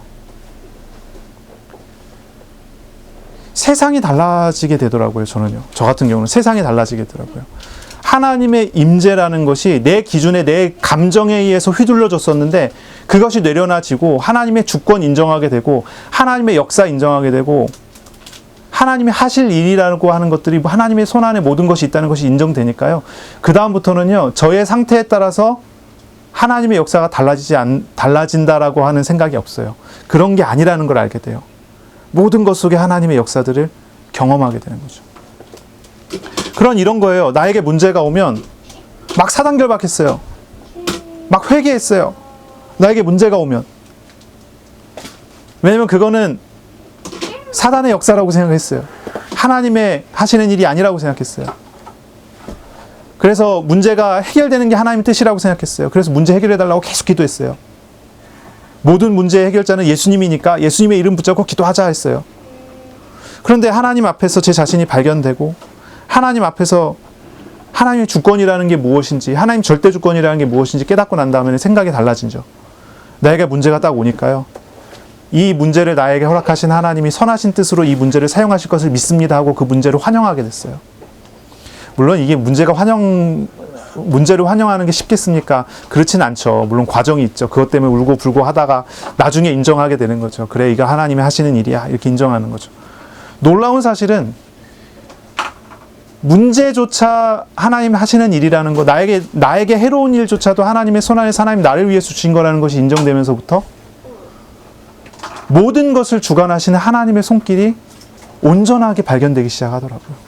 세상이 달라지게 되더라고요. 저는요. 저 같은 경우는 세상이 달라지게 되더라고요. 하나님의 임재라는 것이 내 기준에 내 감정에 의해서 휘둘려졌었는데 그것이 내려놔지고 하나님의 주권 인정하게 되고 하나님의 역사 인정하게 되고 하나님이 하실 일이라고 하는 것들이 하나님의 손 안에 모든 것이 있다는 것이 인정되니까요. 그 다음부터는요. 저의 상태에 따라서 하나님의 역사가 달라진다라고 하는 생각이 없어요. 그런 게 아니라는 걸 알게 돼요. 모든 것 속에 하나님의 역사들을 경험하게 되는 거죠. 그런 이런 거예요. 나에게 문제가 오면 막 사단결박했어요. 막 회개했어요. 나에게 문제가 오면. 왜냐면 그거는 사단의 역사라고 생각했어요. 하나님의 하시는 일이 아니라고 생각했어요. 그래서 문제가 해결되는 게 하나님의 뜻이라고 생각했어요. 그래서 문제 해결해달라고 계속 기도했어요. 모든 문제의 해결자는 예수님이니까 예수님의 이름 붙잡고 기도하자 했어요. 그런데 하나님 앞에서 제 자신이 발견되고 하나님 앞에서 하나님의 주권이라는 게 무엇인지 하나님 절대 주권이라는 게 무엇인지 깨닫고 난 다음에는 생각이 달라지죠. 나에게 문제가 딱 오니까요. 이 문제를 나에게 허락하신 하나님이 선하신 뜻으로 이 문제를 사용하실 것을 믿습니다 하고 그 문제를 환영하게 됐어요. 물론 이게 문제를 환영하는 게 쉽겠습니까? 그렇진 않죠. 물론 과정이 있죠. 그것 때문에 울고 불고 하다가 나중에 인정하게 되는 거죠. 그래, 이거 하나님이 하시는 일이야. 이렇게 인정하는 거죠. 놀라운 사실은 문제조차 하나님이 하시는 일이라는 거, 나에게 해로운 일조차도 하나님의 손 안에서 하나님 나를 위해서 주신 거라는 것이 인정되면서부터 모든 것을 주관하시는 하나님의 손길이 온전하게 발견되기 시작하더라고요.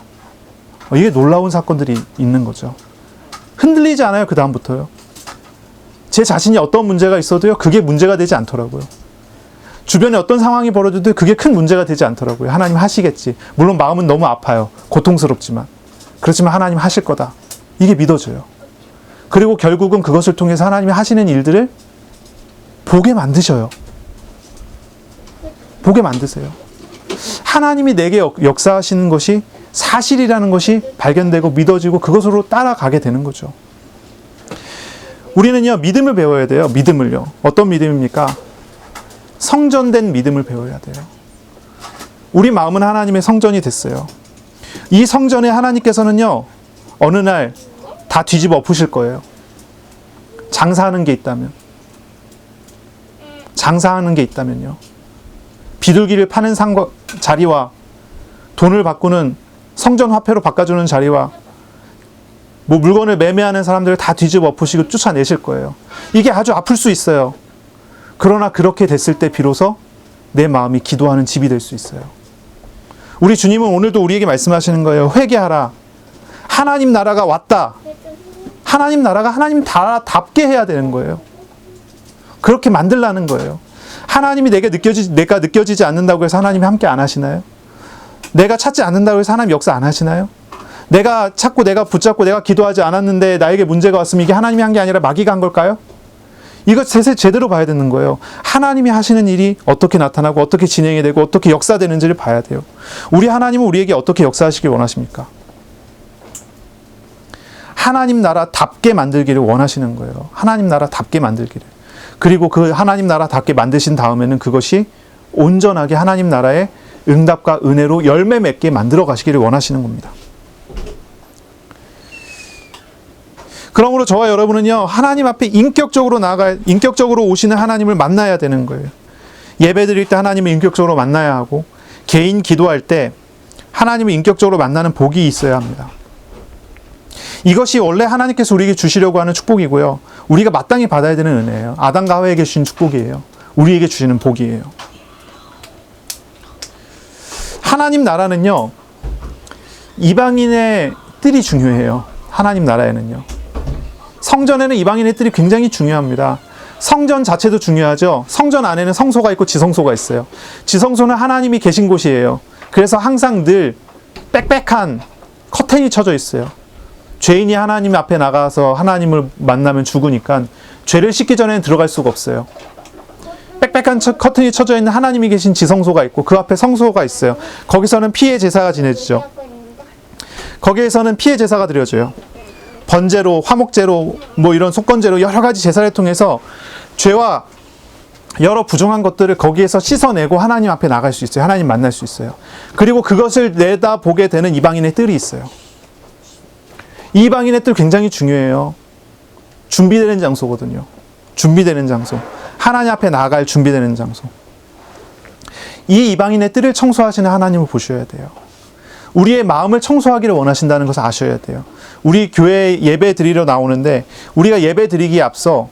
이게 놀라운 사건들이 있는 거죠. 흔들리지 않아요. 그 다음부터요. 제 자신이 어떤 문제가 있어도요. 그게 문제가 되지 않더라고요. 주변에 어떤 상황이 벌어져도 그게 큰 문제가 되지 않더라고요. 하나님 하시겠지. 물론 마음은 너무 아파요. 고통스럽지만. 그렇지만 하나님 하실 거다. 이게 믿어져요. 그리고 결국은 그것을 통해서 하나님이 하시는 일들을 보게 만드셔요. 보게 만드세요. 하나님이 내게 역사하시는 것이 사실이라는 것이 발견되고 믿어지고 그것으로 따라가게 되는 거죠. 우리는요, 믿음을 배워야 돼요. 믿음을요. 어떤 믿음입니까? 성전된 믿음을 배워야 돼요. 우리 마음은 하나님의 성전이 됐어요. 이 성전에 하나님께서는요, 어느 날 다 뒤집어 엎으실 거예요. 장사하는 게 있다면요. 비둘기를 파는 자리와 돈을 바꾸는 성전 화폐로 바꿔주는 자리와 물건을 매매하는 사람들을 다 뒤집어 엎으시고 쫓아내실 거예요. 이게 아주 아플 수 있어요. 그러나 그렇게 됐을 때 비로소 내 마음이 기도하는 집이 될 수 있어요. 우리 주님은 오늘도 우리에게 말씀하시는 거예요. 회개하라. 하나님 나라가 왔다. 하나님 나라가 하나님 나라답게 해야 되는 거예요. 그렇게 만들라는 거예요. 하나님이 내가 느껴지지 않는다고 해서 하나님이 함께 안 하시나요? 내가 찾지 않는다고 해서 하나님 역사 안 하시나요? 내가 찾고 내가 붙잡고 내가 기도하지 않았는데 나에게 문제가 왔으면 이게 하나님이 한 게 아니라 마귀가 한 걸까요? 이거 제대로 봐야 되는 거예요. 하나님이 하시는 일이 어떻게 나타나고 어떻게 진행이 되고 어떻게 역사되는지를 봐야 돼요. 우리 하나님은 우리에게 어떻게 역사하시길 원하십니까? 하나님 나라답게 만들기를 원하시는 거예요. 하나님 나라답게 만들기를. 그리고 그 하나님 나라답게 만드신 다음에는 그것이 온전하게 하나님 나라의 응답과 은혜로 열매 맺게 만들어 가시기를 원하시는 겁니다. 그러므로 저와 여러분은요, 하나님 앞에 인격적으로 오시는 하나님을 만나야 되는 거예요. 예배 드릴 때 하나님을 인격적으로 만나야 하고, 개인 기도할 때 하나님을 인격적으로 만나는 복이 있어야 합니다. 이것이 원래 하나님께서 우리에게 주시려고 하는 축복이고요. 우리가 마땅히 받아야 되는 은혜예요. 아담과 하와에게 주신 축복이에요. 우리에게 주시는 복이에요. 하나님 나라는요, 이방인의 뜰이 중요해요. 하나님 나라에는요. 성전에는 이방인의 뜰이 굉장히 중요합니다. 성전 자체도 중요하죠. 성전 안에는 성소가 있고 지성소가 있어요. 지성소는 하나님이 계신 곳이에요. 그래서 항상 늘 빽빽한 커튼이 쳐져 있어요. 죄인이 하나님 앞에 나가서 하나님을 만나면 죽으니까 죄를 씻기 전에는 들어갈 수가 없어요. 빽빽한 커튼이 쳐져 있는 하나님이 계신 지성소가 있고 그 앞에 성소가 있어요. 거기서는 피의 제사가 지내지죠. 거기에서는 피의 제사가 드려져요. 번제로, 화목제로, 이런 속건제로 여러 가지 제사를 통해서 죄와 여러 부정한 것들을 거기에서 씻어내고 하나님 앞에 나갈 수 있어요. 하나님 만날 수 있어요. 그리고 그것을 내다보게 되는 이방인의 뜰이 있어요. 이방인의 뜰 굉장히 중요해요. 준비되는 장소거든요. 준비되는 장소. 하나님 앞에 나갈 준비되는 장소. 이 이방인의 뜰을 청소하시는 하나님을 보셔야 돼요. 우리의 마음을 청소하기를 원하신다는 것을 아셔야 돼요. 우리 교회 예배 드리러 나오는데 우리가 예배 드리기에 앞서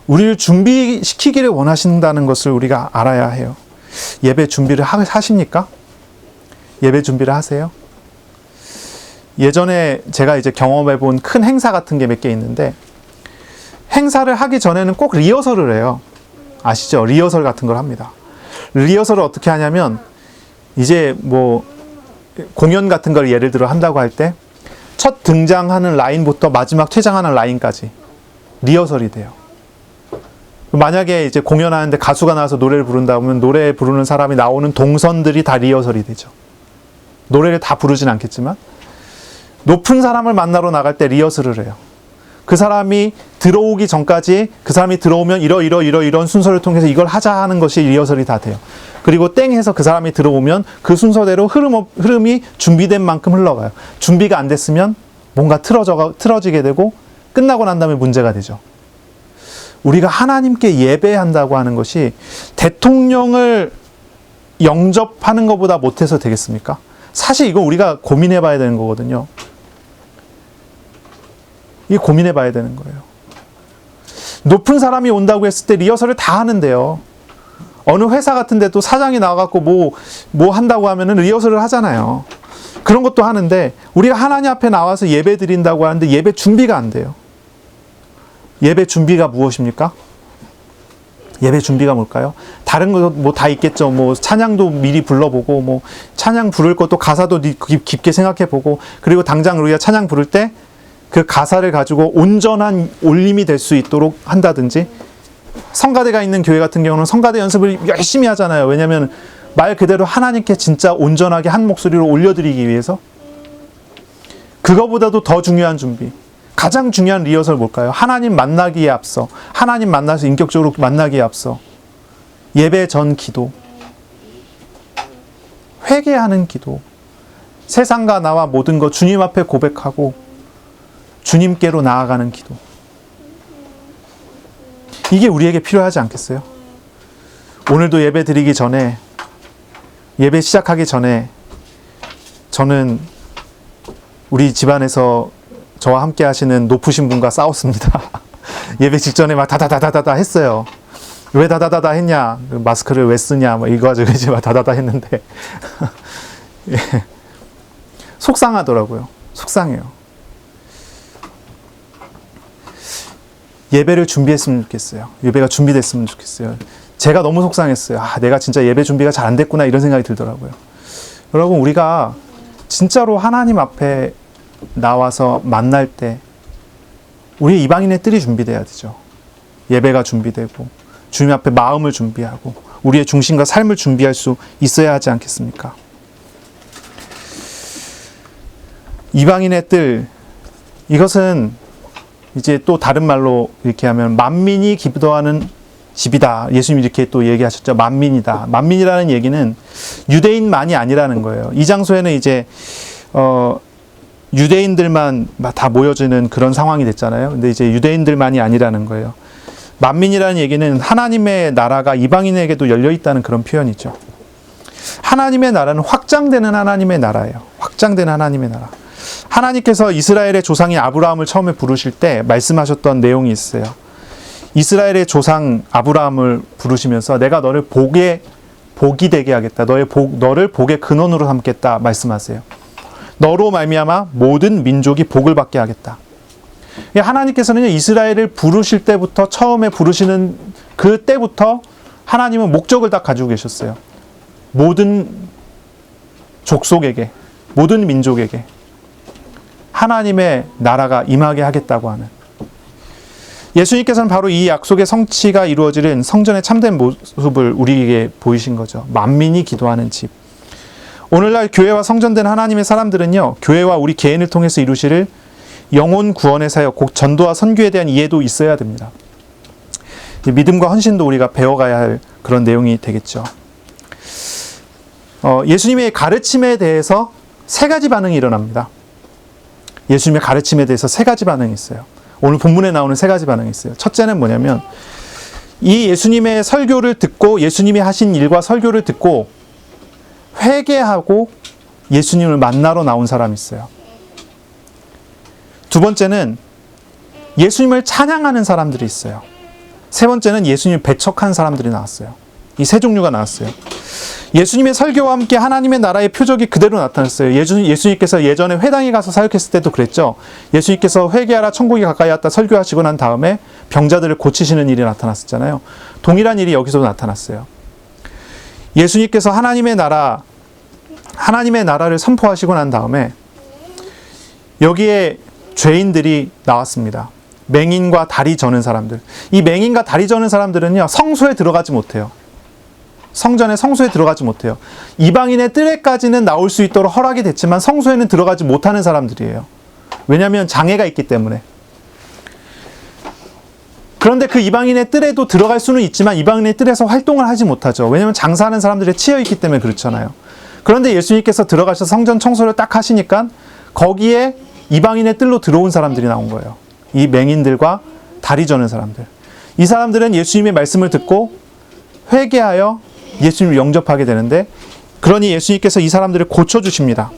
우리를 준비시키기를 원하신다는 것을 우리가 알아야 해요. 예배 준비를 하십니까? 예배 준비를 하세요? 예전에 제가 이제 경험해 본 큰 행사 같은 게 몇 개 있는데, 행사를 하기 전에는 꼭 리허설을 해요. 아시죠? 리허설 같은 걸 합니다. 리허설을 어떻게 하냐면, 이제 뭐 공연 같은 걸 예를 들어 한다고 할 때 첫 등장하는 라인부터 마지막 퇴장하는 라인까지 리허설이 돼요. 만약에 이제 공연하는데 가수가 나와서 노래를 부른다 보면 노래 부르는 사람이 나오는 동선들이 다 리허설이 되죠. 노래를 다 부르진 않겠지만 높은 사람을 만나러 나갈 때 리허설을 해요. 그 사람이 들어오기 전까지 그 사람이 들어오면 이런 순서를 통해서 이걸 하자 하는 것이 리허설이 다 돼요. 그리고 땡 해서 그 사람이 들어오면 그 순서대로 흐름이 준비된 만큼 흘러가요. 준비가 안 됐으면 뭔가 틀어지게 되고 끝나고 난 다음에 문제가 되죠. 우리가 하나님께 예배한다고 하는 것이 대통령을 영접하는 것보다 못해서 되겠습니까? 사실 이건 우리가 고민해 봐야 되는 거거든요. 이게 고민해 봐야 되는 거예요. 높은 사람이 온다고 했을 때 리허설을 다 하는데요. 어느 회사 같은 데도 사장이 나와갖고 뭐 한다고 하면은 리허설을 하잖아요. 그런 것도 하는데 우리가 하나님 앞에 나와서 예배 드린다고 하는데 예배 준비가 안 돼요. 예배 준비가 무엇입니까? 예배 준비가 뭘까요? 다른 거 뭐 다 있겠죠. 뭐 찬양도 미리 불러보고, 뭐 찬양 부를 것도 가사도 깊게 생각해보고, 그리고 당장 우리가 찬양 부를 때 그 가사를 가지고 온전한 올림이 될 수 있도록 한다든지, 성가대가 있는 교회 같은 경우는 성가대 연습을 열심히 하잖아요. 왜냐하면 말 그대로 하나님께 진짜 온전하게 한 목소리로 올려드리기 위해서. 그거보다도 더 중요한 준비, 가장 중요한 리허설 뭘까요? 하나님 만나기에 앞서, 하나님 만나서 인격적으로 만나기에 앞서 예배 전 기도, 회개하는 기도, 세상과 나와 모든 것 주님 앞에 고백하고 주님께로 나아가는 기도. 이게 우리에게 필요하지 않겠어요? 오늘도 예배 드리기 전에, 예배 시작하기 전에 저는 우리 집안에서 저와 함께 하시는 높으신 분과 싸웠습니다. 예배 직전에 막 다다다다다 했어요. 왜 다다다다 했냐? 마스크를 왜 쓰냐? 뭐 이거 가지고 이제 막 다다다 했는데 예. 속상하더라고요. 속상해요. 예배를 준비했으면 좋겠어요. 예배가 준비됐으면 좋겠어요. 제가 너무 속상했어요. 내가 진짜 예배 준비가 잘 안 됐구나 이런 생각이 들더라고요. 여러분, 우리가 진짜로 하나님 앞에 나와서 만날 때 우리 이방인의 뜰이 준비돼야 되죠. 예배가 준비되고 주님 앞에 마음을 준비하고 우리의 중심과 삶을 준비할 수 있어야 하지 않겠습니까? 이방인의 뜰, 이것은 이제 또 다른 말로 이렇게 하면 만민이 기도하는 집이다. 예수님이 이렇게 또 얘기하셨죠. 만민이다. 만민이라는 얘기는 유대인만이 아니라는 거예요. 이 장소에는 이제 유대인들만 다 모여지는 그런 상황이 됐잖아요. 근데 이제 유대인들만이 아니라는 거예요. 만민이라는 얘기는 하나님의 나라가 이방인에게도 열려 있다는 그런 표현이죠. 하나님의 나라는 확장되는 하나님의 나라예요. 확장되는 하나님의 나라. 하나님께서 이스라엘의 조상인 아브라함을 처음에 부르실 때 말씀하셨던 내용이 있어요. 이스라엘의 조상 아브라함을 부르시면서 내가 너를 복이 되게 하겠다. 너를 복의 근원으로 삼겠다 말씀하세요. 너로 말미암아 모든 민족이 복을 받게 하겠다. 하나님께서는 이스라엘을 부르실 때부터, 처음에 부르시는 그 때부터 하나님은 목적을 딱 가지고 계셨어요. 모든 족속에게, 모든 민족에게 하나님의 나라가 임하게 하겠다고 하는, 예수님께서는 바로 이 약속의 성취가 이루어지는 성전의 참된 모습을 우리에게 보이신 거죠. 만민이 기도하는 집. 오늘날 교회와 성전된 하나님의 사람들은요, 교회와 우리 개인을 통해서 이루실 영혼 구원의 사역, 곧 전도와 선교에 대한 이해도 있어야 됩니다. 믿음과 헌신도 우리가 배워가야 할 그런 내용이 되겠죠. 예수님의 가르침에 대해서 세 가지 반응이 일어납니다. 예수님의 가르침에 대해서 세 가지 반응이 있어요. 오늘 본문에 나오는 세 가지 반응이 있어요. 첫째는 뭐냐면 이 예수님의 설교를 듣고 예수님이 하신 일과 설교를 듣고 회개하고 예수님을 만나러 나온 사람이 있어요. 두 번째는 예수님을 찬양하는 사람들이 있어요. 세 번째는 예수님을 배척한 사람들이 나왔어요. 이 세 종류가 나왔어요. 예수님의 설교와 함께 하나님의 나라의 표적이 그대로 나타났어요. 예수님께서 예전에 회당에 가서 사역했을 때도 그랬죠. 예수님께서 회개하라 천국이 가까이 왔다 설교하시고 난 다음에 병자들을 고치시는 일이 나타났었잖아요. 동일한 일이 여기서도 나타났어요. 예수님께서 하나님의 나라를 선포하시고 난 다음에 여기에 죄인들이 나왔습니다. 맹인과 다리 저는 사람들. 이 맹인과 다리 저는 사람들은요, 성소에 들어가지 못해요. 성전의 성소에 들어가지 못해요. 이방인의 뜰에까지는 나올 수 있도록 허락이 됐지만 성소에는 들어가지 못하는 사람들이에요. 왜냐하면 장애가 있기 때문에. 그런데 그 이방인의 뜰에도 들어갈 수는 있지만 이방인의 뜰에서 활동을 하지 못하죠. 왜냐하면 장사하는 사람들이 치여 있기 때문에 그렇잖아요. 그런데 예수님께서 들어가셔서 성전 청소를 딱 하시니까 거기에 이방인의 뜰로 들어온 사람들이 나온 거예요. 이 맹인들과 다리 저는 사람들. 이 사람들은 예수님의 말씀을 듣고 회개하여 예수님을 영접하게 되는데, 그러니 예수님께서 이 사람들을 고쳐주십니다.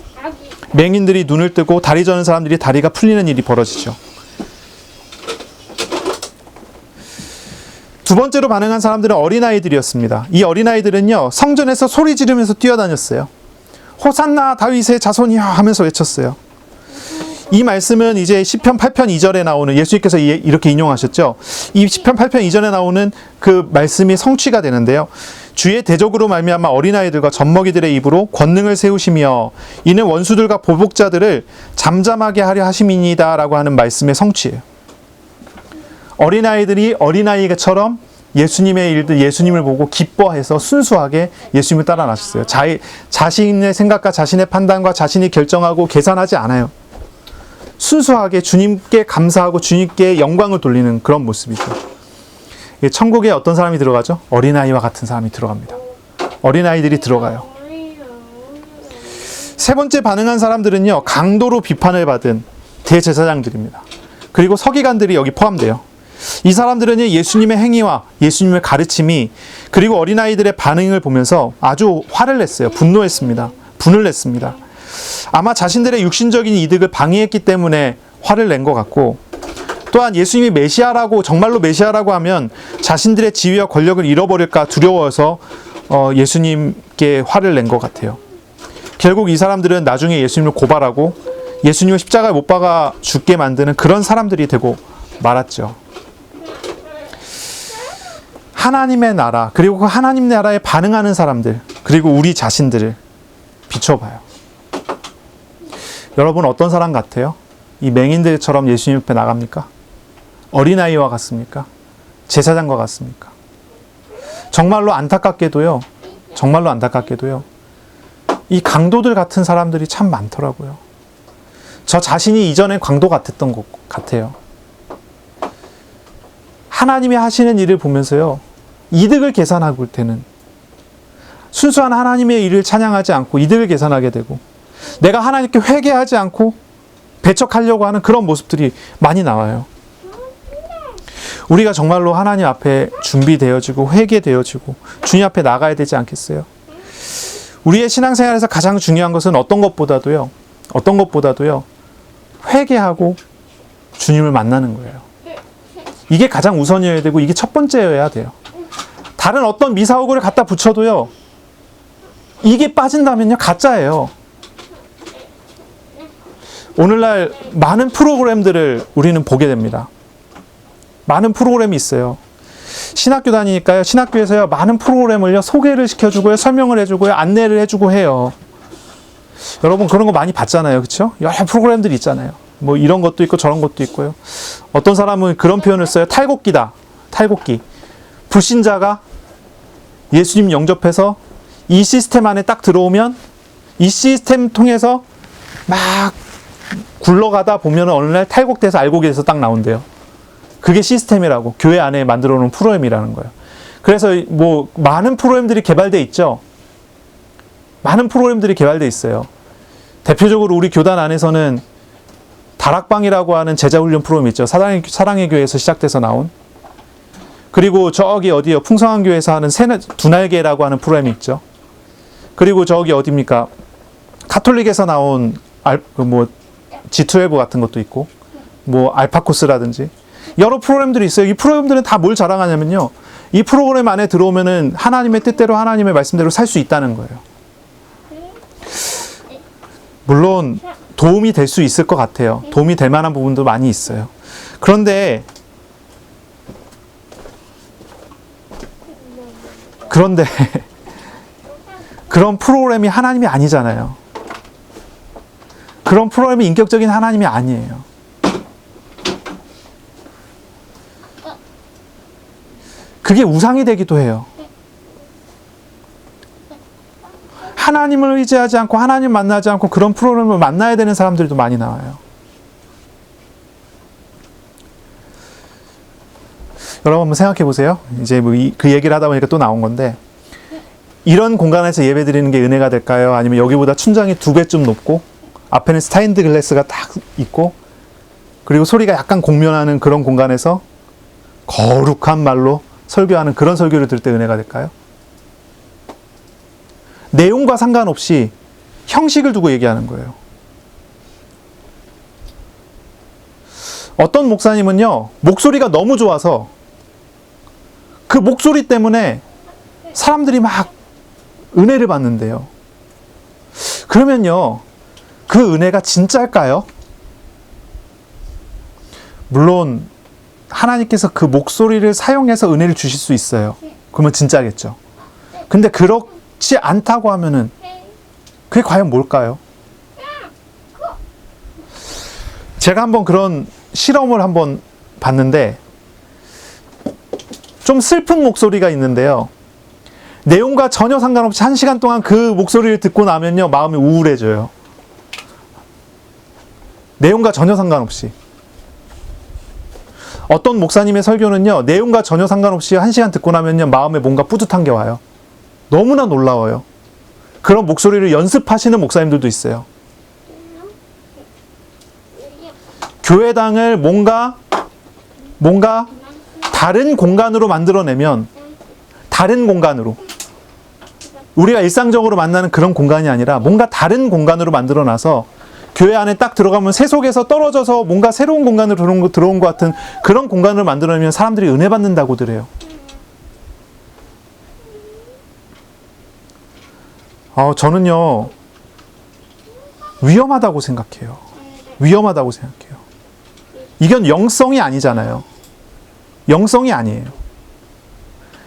맹인들이 눈을 뜨고 다리 저는 사람들이 다리가 풀리는 일이 벌어지죠. 두 번째로 반응한 사람들은 어린아이들이었습니다. 이 어린아이들은요, 성전에서 소리 지르면서 뛰어다녔어요. 호산나 다윗의 자손이여 하면서 외쳤어요. 이 말씀은 이제 시편 8편 2절에 나오는, 예수님께서 이렇게 인용하셨죠. 이 시편 8편 2절에 나오는 그 말씀이 성취가 되는데요. 주의 대적으로 말미암아 어린아이들과 젖먹이들의 입으로 권능을 세우시며 이는 원수들과 보복자들을 잠잠하게 하려 하심이니이다 라고 하는 말씀의 성취예요. 어린아이들이 어린아이처럼 예수님의 일들, 예수님을 보고 기뻐해서 순수하게 예수님을 따라 나섰어요. 자신의 생각과 자신의 판단과 자신이 결정하고 계산하지 않아요. 순수하게 주님께 감사하고 주님께 영광을 돌리는 그런 모습이죠. 천국에 어떤 사람이 들어가죠? 어린아이와 같은 사람이 들어갑니다. 어린아이들이 들어가요. 세 번째 반응한 사람들은요, 강도로 비판을 받은 대제사장들입니다. 그리고 서기관들이 여기 포함돼요. 이 사람들은 예수님의 행위와 예수님의 가르침이, 그리고 어린아이들의 반응을 보면서 아주 화를 냈어요. 분노했습니다. 분을 냈습니다. 아마 자신들의 육신적인 이득을 방해했기 때문에 화를 낸 것 같고, 또한 예수님이 메시아라고, 정말로 메시아라고 하면 자신들의 지위와 권력을 잃어버릴까 두려워서 예수님께 화를 낸 것 같아요. 결국 이 사람들은 나중에 예수님을 고발하고 예수님을 십자가에 못 박아 죽게 만드는 그런 사람들이 되고 말았죠. 하나님의 나라, 그리고 그 하나님 나라에 반응하는 사람들, 그리고 우리 자신들을 비춰봐요. 여러분 어떤 사람 같아요? 이 맹인들처럼 예수님 옆에 나갑니까? 어린아이와 같습니까? 제사장과 같습니까? 정말로 안타깝게도요, 이 강도들 같은 사람들이 참 많더라고요. 저 자신이 이전에 강도 같았던 것 같아요. 하나님이 하시는 일을 보면서요, 이득을 계산하고 때는 순수한 하나님의 일을 찬양하지 않고 이득을 계산하게 되고, 내가 하나님께 회개하지 않고 배척하려고 하는 그런 모습들이 많이 나와요. 우리가 정말로 하나님 앞에 준비되어지고 회개되어지고 주님 앞에 나가야 되지 않겠어요? 우리의 신앙생활에서 가장 중요한 것은 어떤 것보다도요, 회개하고 주님을 만나는 거예요. 이게 가장 우선이어야 되고, 이게 첫 번째여야 돼요. 다른 어떤 미사오구를 갖다 붙여도요, 이게 빠진다면요, 가짜예요. 오늘날 많은 프로그램들을 우리는 보게 됩니다. 많은 프로그램이 있어요. 신학교 다니니까요, 신학교에서요, 많은 프로그램을요, 소개를 시켜주고요, 설명을 해주고요, 안내를 해주고 해요. 여러분 그런 거 많이 봤잖아요. 그렇죠? 여러 프로그램들이 있잖아요. 뭐 이런 것도 있고 저런 것도 있고요. 어떤 사람은 그런 표현을 써요. 탈곡기다. 탈곡기. 불신자가 예수님 영접해서 이 시스템 안에 딱 들어오면 이 시스템 통해서 막 굴러가다 보면 어느 날 탈곡돼서 알곡이 돼서 딱 나온대요. 그게 시스템이라고, 교회 안에 만들어 놓은 프로그램이라는 거예요. 그래서 뭐 많은 프로그램들이 개발돼 있죠. 많은 프로그램들이 개발돼 있어요. 대표적으로 우리 교단 안에서는 다락방이라고 하는 제자훈련 프로그램이 있죠. 사랑의 교회에서 시작돼서 나온. 그리고 저기 어디요? 풍성한 교회에서 하는 두날개라고 하는 프로그램이 있죠. 그리고 저기 어디입니까? 카톨릭에서 나온 G12 같은 것도 있고, 뭐 알파코스라든지 여러 프로그램들이 있어요. 이 프로그램들은 다 뭘 자랑하냐면요, 이 프로그램 안에 들어오면은 하나님의 뜻대로, 하나님의 말씀대로 살 수 있다는 거예요. 물론 도움이 될 수 있을 것 같아요. 도움이 될 만한 부분도 많이 있어요. 그런데 그런 프로그램이 하나님이 아니잖아요. 그런 프로그램이 인격적인 하나님이 아니에요. 그게 우상이 되기도 해요. 하나님을 의지하지 않고 하나님 만나지 않고 그런 프로그램을 만나야 되는 사람들도 많이 나와요. 여러분 한번 생각해 보세요. 이제 뭐 그 얘기를 하다 보니까 또 나온 건데, 이런 공간에서 예배 드리는 게 은혜가 될까요? 아니면 여기보다 춘장이 2배쯤 높고 앞에는 스타인드 글래스가 딱 있고 그리고 소리가 약간 공면하는 그런 공간에서 거룩한 말로 설교하는 그런 설교를 들을 때 은혜가 될까요? 내용과 상관없이 형식을 두고 얘기하는 거예요. 어떤 목사님은요, 목소리가 너무 좋아서 그 목소리 때문에 사람들이 막 은혜를 받는데요. 그러면요, 그 은혜가 진짜일까요? 물론 하나님께서 그 목소리를 사용해서 은혜를 주실 수 있어요. 그러면 진짜겠죠. 근데 그렇지 않다고 하면은 그게 과연 뭘까요? 제가 한번 그런 실험을 한번 봤는데, 좀 슬픈 목소리가 있는데요, 내용과 전혀 상관없이 1시간 동안 그 목소리를 듣고 나면요, 마음이 우울해져요. 내용과 전혀 상관없이. 어떤 목사님의 설교는요, 내용과 전혀 상관없이 1시간 듣고 나면요, 마음에 뭔가 뿌듯한 게 와요. 너무나 놀라워요. 그런 목소리를 연습하시는 목사님들도 있어요. 교회당을 뭔가 다른 공간으로 만들어내면, 다른 공간으로, 우리가 일상적으로 만나는 그런 공간이 아니라 뭔가 다른 공간으로 만들어놔서 교회 안에 딱 들어가면 세속에서 떨어져서 뭔가 새로운 공간으로 들어온 것 같은 그런 공간을 만들어내면 사람들이 은혜 받는다고들 해요. 저는요, 위험하다고 생각해요. 위험하다고 생각해요. 이건 영성이 아니잖아요. 영성이 아니에요.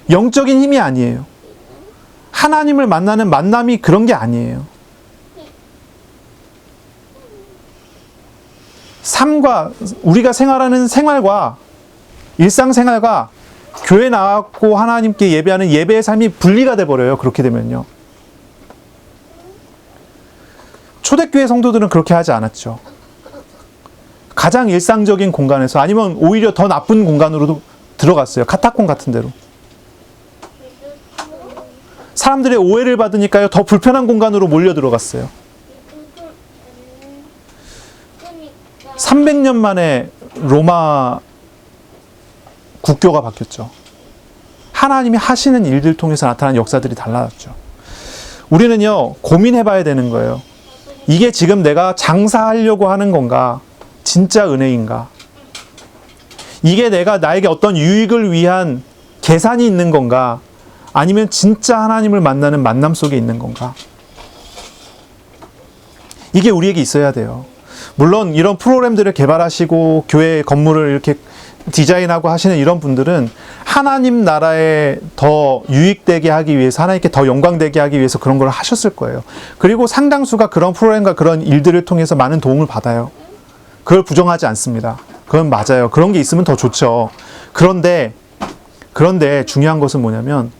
영적인 힘이 아니에요. 하나님을 만나는 만남이 그런 게 아니에요. 삶과, 우리가 생활하는 생활과, 일상생활과 교회 나왔고 하나님께 예배하는 예배의 삶이 분리가 돼버려요. 그렇게 되면요. 초대교회 성도들은 그렇게 하지 않았죠. 가장 일상적인 공간에서, 아니면 오히려 더 나쁜 공간으로도 들어갔어요. 카타콤 같은 데로. 사람들의 오해를 받으니까요, 더 불편한 공간으로 몰려 들어갔어요. 300년 만에 로마 국교가 바뀌었죠. 하나님이 하시는 일들 통해서 나타난 역사들이 달라졌죠. 우리는요, 고민해봐야 되는 거예요. 이게 지금 내가 장사하려고 하는 건가? 진짜 은혜인가? 이게 내가 나에게 어떤 유익을 위한 계산이 있는 건가? 아니면 진짜 하나님을 만나는 만남 속에 있는 건가? 이게 우리에게 있어야 돼요. 물론 이런 프로그램들을 개발하시고 교회 건물을 이렇게 디자인하고 하시는 이런 분들은 하나님 나라에 더 유익되게 하기 위해서, 하나님께 더 영광되게 하기 위해서 그런 걸 하셨을 거예요. 그리고 상당수가 그런 프로그램과 그런 일들을 통해서 많은 도움을 받아요. 그걸 부정하지 않습니다. 그건 맞아요. 그런 게 있으면 더 좋죠. 그런데 중요한 것은 뭐냐면,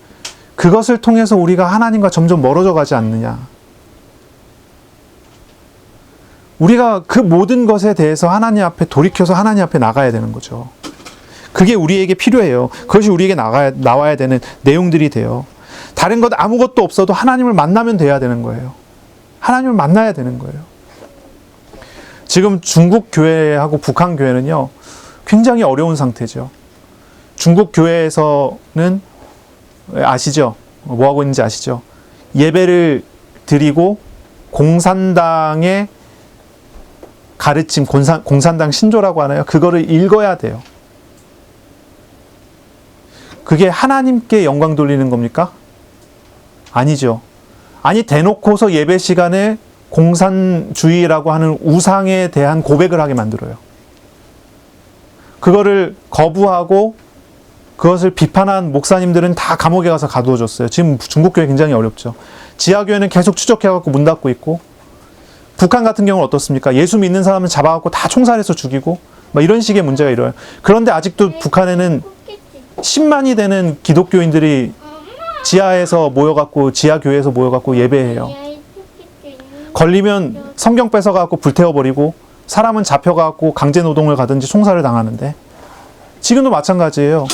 그것을 통해서 우리가 하나님과 점점 멀어져 가지 않느냐. 우리가 그 모든 것에 대해서 하나님 앞에 돌이켜서 하나님 앞에 나가야 되는 거죠. 그게 우리에게 필요해요. 그것이 우리에게 나와야 되는 내용들이 돼요. 다른 것 아무것도 없어도 하나님을 만나면 돼야 되는 거예요. 하나님을 만나야 되는 거예요. 지금 중국 교회하고 북한 교회는요, 굉장히 어려운 상태죠. 중국 교회에서는 아시죠? 뭐 하고 있는지 아시죠? 예배를 드리고 공산당의 가르침, 공산당 신조라고 하나요? 그거를 읽어야 돼요. 그게 하나님께 영광 돌리는 겁니까? 아니죠. 아니, 대놓고서 예배 시간에 공산주의라고 하는 우상에 대한 고백을 하게 만들어요. 그거를 거부하고 그것을 비판한 목사님들은 다 감옥에 가서 가두어졌어요. 지금 중국교회 굉장히 어렵죠. 지하교회는 계속 추적해갖고 문 닫고 있고, 북한 같은 경우는 어떻습니까? 예수 믿는 사람은 잡아갖고 다 총살해서 죽이고, 막 이런 식의 문제가 일어나요. 그런데 아직도 북한에는 10만이 되는 기독교인들이 지하에서 모여갖고, 지하교회에서 모여갖고 예배해요. 걸리면 성경 뺏어갖고 불태워버리고, 사람은 잡혀갖고 강제노동을 가든지 총살을 당하는데, 지금도 마찬가지예요.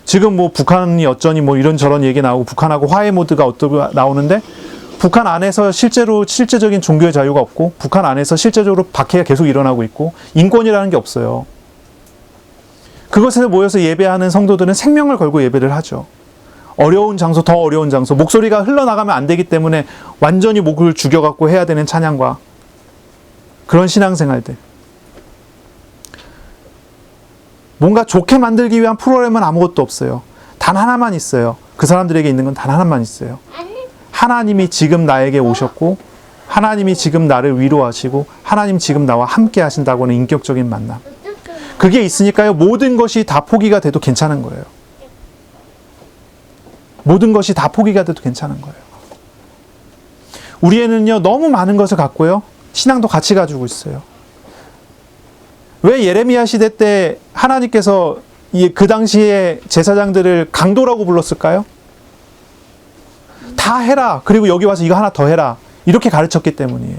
지금 뭐 북한이 어쩌니 뭐 이런저런 얘기 나오고, 북한하고 화해 모드가 어떠고 나오는데, 북한 안에서 실제적인 종교의 자유가 없고, 북한 안에서 실제적으로 박해가 계속 일어나고 있고, 인권이라는 게 없어요. 그것에 모여서 예배하는 성도들은 생명을 걸고 예배를 하죠. 어려운 장소, 더 어려운 장소, 목소리가 흘러나가면 안 되기 때문에 완전히 목을 죽여갖고 해야 되는 찬양과 그런 신앙생활들. 뭔가 좋게 만들기 위한 프로그램은 아무것도 없어요. 단 하나만 있어요. 그 사람들에게 있는 건 단 하나만 있어요. 하나님이 지금 나에게 오셨고, 하나님이 지금 나를 위로하시고, 하나님 지금 나와 함께 하신다고 하는 인격적인 만남. 그게 있으니까요, 모든 것이 다 포기가 돼도 괜찮은 거예요. 모든 것이 다 포기가 돼도 괜찮은 거예요. 우리에는요, 너무 많은 것을 갖고요, 신앙도 같이 가지고 있어요. 왜 예레미야 시대 때 하나님께서 그 당시에 제사장들을 강도라고 불렀을까요? 다 해라. 그리고 여기 와서 이거 하나 더 해라. 이렇게 가르쳤기 때문이에요.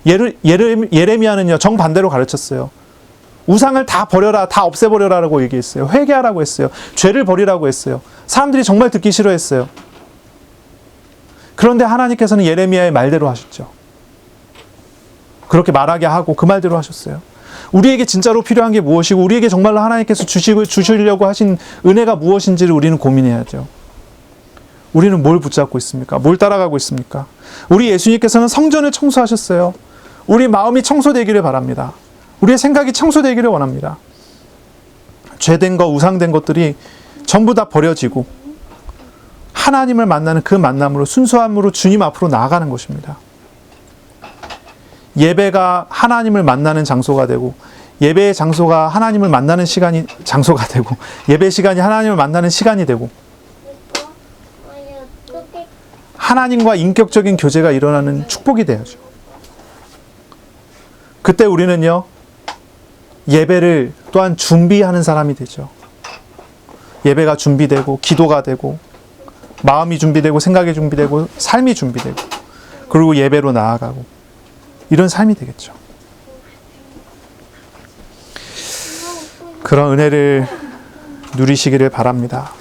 예레미야는요, 정반대로 가르쳤어요. 우상을 다 버려라, 다 없애버려라라고 얘기했어요. 회개하라고 했어요. 죄를 버리라고 했어요. 사람들이 정말 듣기 싫어했어요. 그런데 하나님께서는 예레미야의 말대로 하셨죠. 그렇게 말하게 하고 그 말대로 하셨어요. 우리에게 진짜로 필요한 게 무엇이고, 우리에게 정말로 하나님께서 주시려고 하신 은혜가 무엇인지를 우리는 고민해야죠. 우리는 뭘 붙잡고 있습니까? 뭘 따라가고 있습니까? 우리 예수님께서는 성전을 청소하셨어요. 우리 마음이 청소되기를 바랍니다. 우리의 생각이 청소되기를 원합니다. 죄된 것, 우상된 것들이 전부 다 버려지고 하나님을 만나는 그 만남으로, 순수함으로 주님 앞으로 나아가는 것입니다. 예배가 하나님을 만나는 장소가 되고, 예배의 장소가 하나님을 만나는 장소가 되고, 예배 시간이 하나님을 만나는 시간이 되고, 하나님과 인격적인 교제가 일어나는 축복이 되야죠. 그때 우리는요, 예배를 또한 준비하는 사람이 되죠. 예배가 준비되고, 기도가 되고, 마음이 준비되고, 생각이 준비되고, 삶이 준비되고, 그리고 예배로 나아가고, 이런 삶이 되겠죠. 그런 은혜를 누리시기를 바랍니다.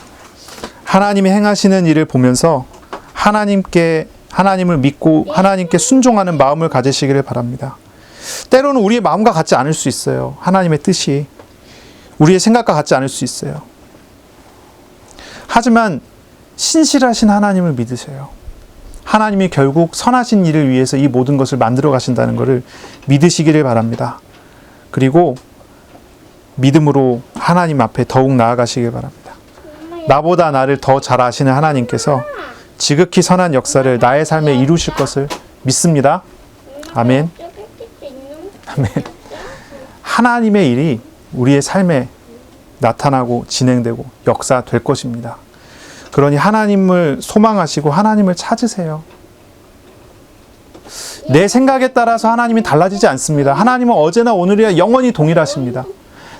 하나님이 행하시는 일을 보면서 하나님을 믿고 하나님께 순종하는 마음을 가지시기를 바랍니다. 때로는 우리의 마음과 같지 않을 수 있어요. 하나님의 뜻이 우리의 생각과 같지 않을 수 있어요. 하지만 신실하신 하나님을 믿으세요. 하나님이 결국 선하신 일을 위해서 이 모든 것을 만들어 가신다는 것을 믿으시기를 바랍니다. 그리고 믿음으로 하나님 앞에 더욱 나아가시길 바랍니다. 나보다 나를 더 잘 아시는 하나님께서 지극히 선한 역사를 나의 삶에 이루실 것을 믿습니다. 아멘. 아멘. 하나님의 일이 우리의 삶에 나타나고 진행되고 역사될 것입니다. 그러니 하나님을 소망하시고 하나님을 찾으세요. 내 생각에 따라서 하나님이 달라지지 않습니다. 하나님은 어제나 오늘이야 영원히 동일하십니다.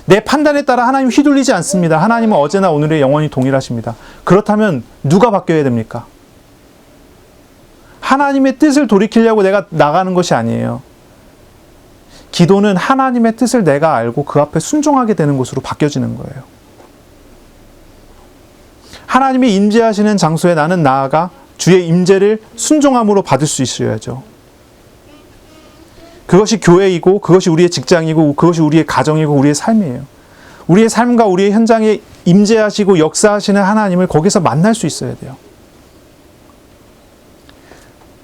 내 판단에 따라 하나님 휘둘리지 않습니다. 하나님은 어제나 오늘에 영원히 동일하십니다. 그렇다면 누가 바뀌어야 됩니까? 하나님의 뜻을 돌이키려고 내가 나가는 것이 아니에요. 기도는 하나님의 뜻을 내가 알고 그 앞에 순종하게 되는 곳으로 바뀌어지는 거예요. 하나님이 임재하시는 장소에 나는 나아가 주의 임재를 순종함으로 받을 수 있어야죠. 그것이 교회이고 그것이 우리의 직장이고 그것이 우리의 가정이고 우리의 삶이에요. 우리의 삶과 우리의 현장에 임재하시고 역사하시는 하나님을 거기서 만날 수 있어야 돼요.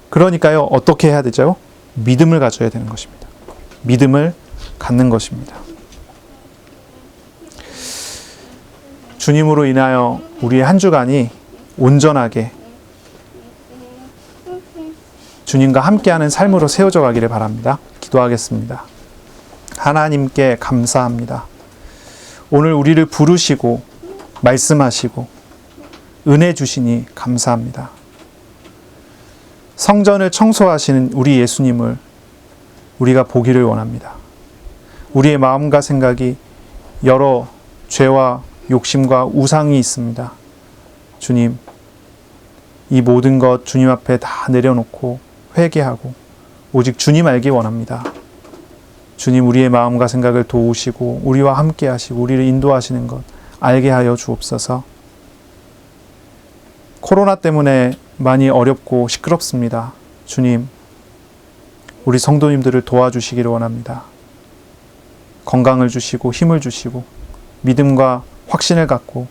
그러니까요, 어떻게 해야 되죠? 믿음을 가져야 되는 것입니다. 믿음을 갖는 것입니다. 주님으로 인하여 우리의 한 주간이 온전하게 주님과 함께하는 삶으로 세워져 가기를 바랍니다. 기도하겠습니다. 하나님께 감사합니다. 오늘 우리를 부르시고 말씀하시고 은혜 주시니 감사합니다. 성전을 청소하시는 우리 예수님을 우리가 보기를 원합니다. 우리의 마음과 생각이 여러 죄와 욕심과 우상이 있습니다. 주님, 이 모든 것 주님 앞에 다 내려놓고 회개하고 오직 주님 알기 원합니다. 주님, 우리의 마음과 생각을 도우시고 우리와 함께 하시고 우리를 인도하시는 것 알게 하여 주옵소서. 코로나 때문에 많이 어렵고 시끄럽습니다. 주님, 우리 성도님들을 도와주시기를 원합니다. 건강을 주시고 힘을 주시고 믿음과 확신을 갖고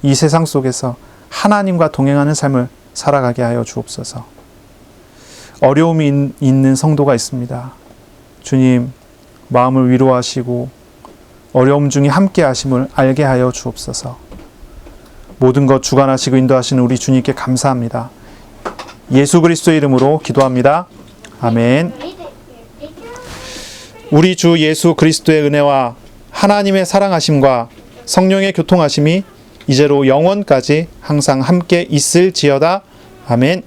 이 세상 속에서 하나님과 동행하는 삶을 살아가게 하여 주옵소서. 어려움이 있는 성도가 있습니다. 주님, 마음을 위로하시고 어려움 중에 함께 하심을 알게 하여 주옵소서. 모든 것 주관하시고 인도하시는 우리 주님께 감사합니다. 예수 그리스도의 이름으로 기도합니다. 아멘. 우리 주 예수 그리스도의 은혜와 하나님의 사랑하심과 성령의 교통하심이 이제로 영원까지 항상 함께 있을지어다. 아멘.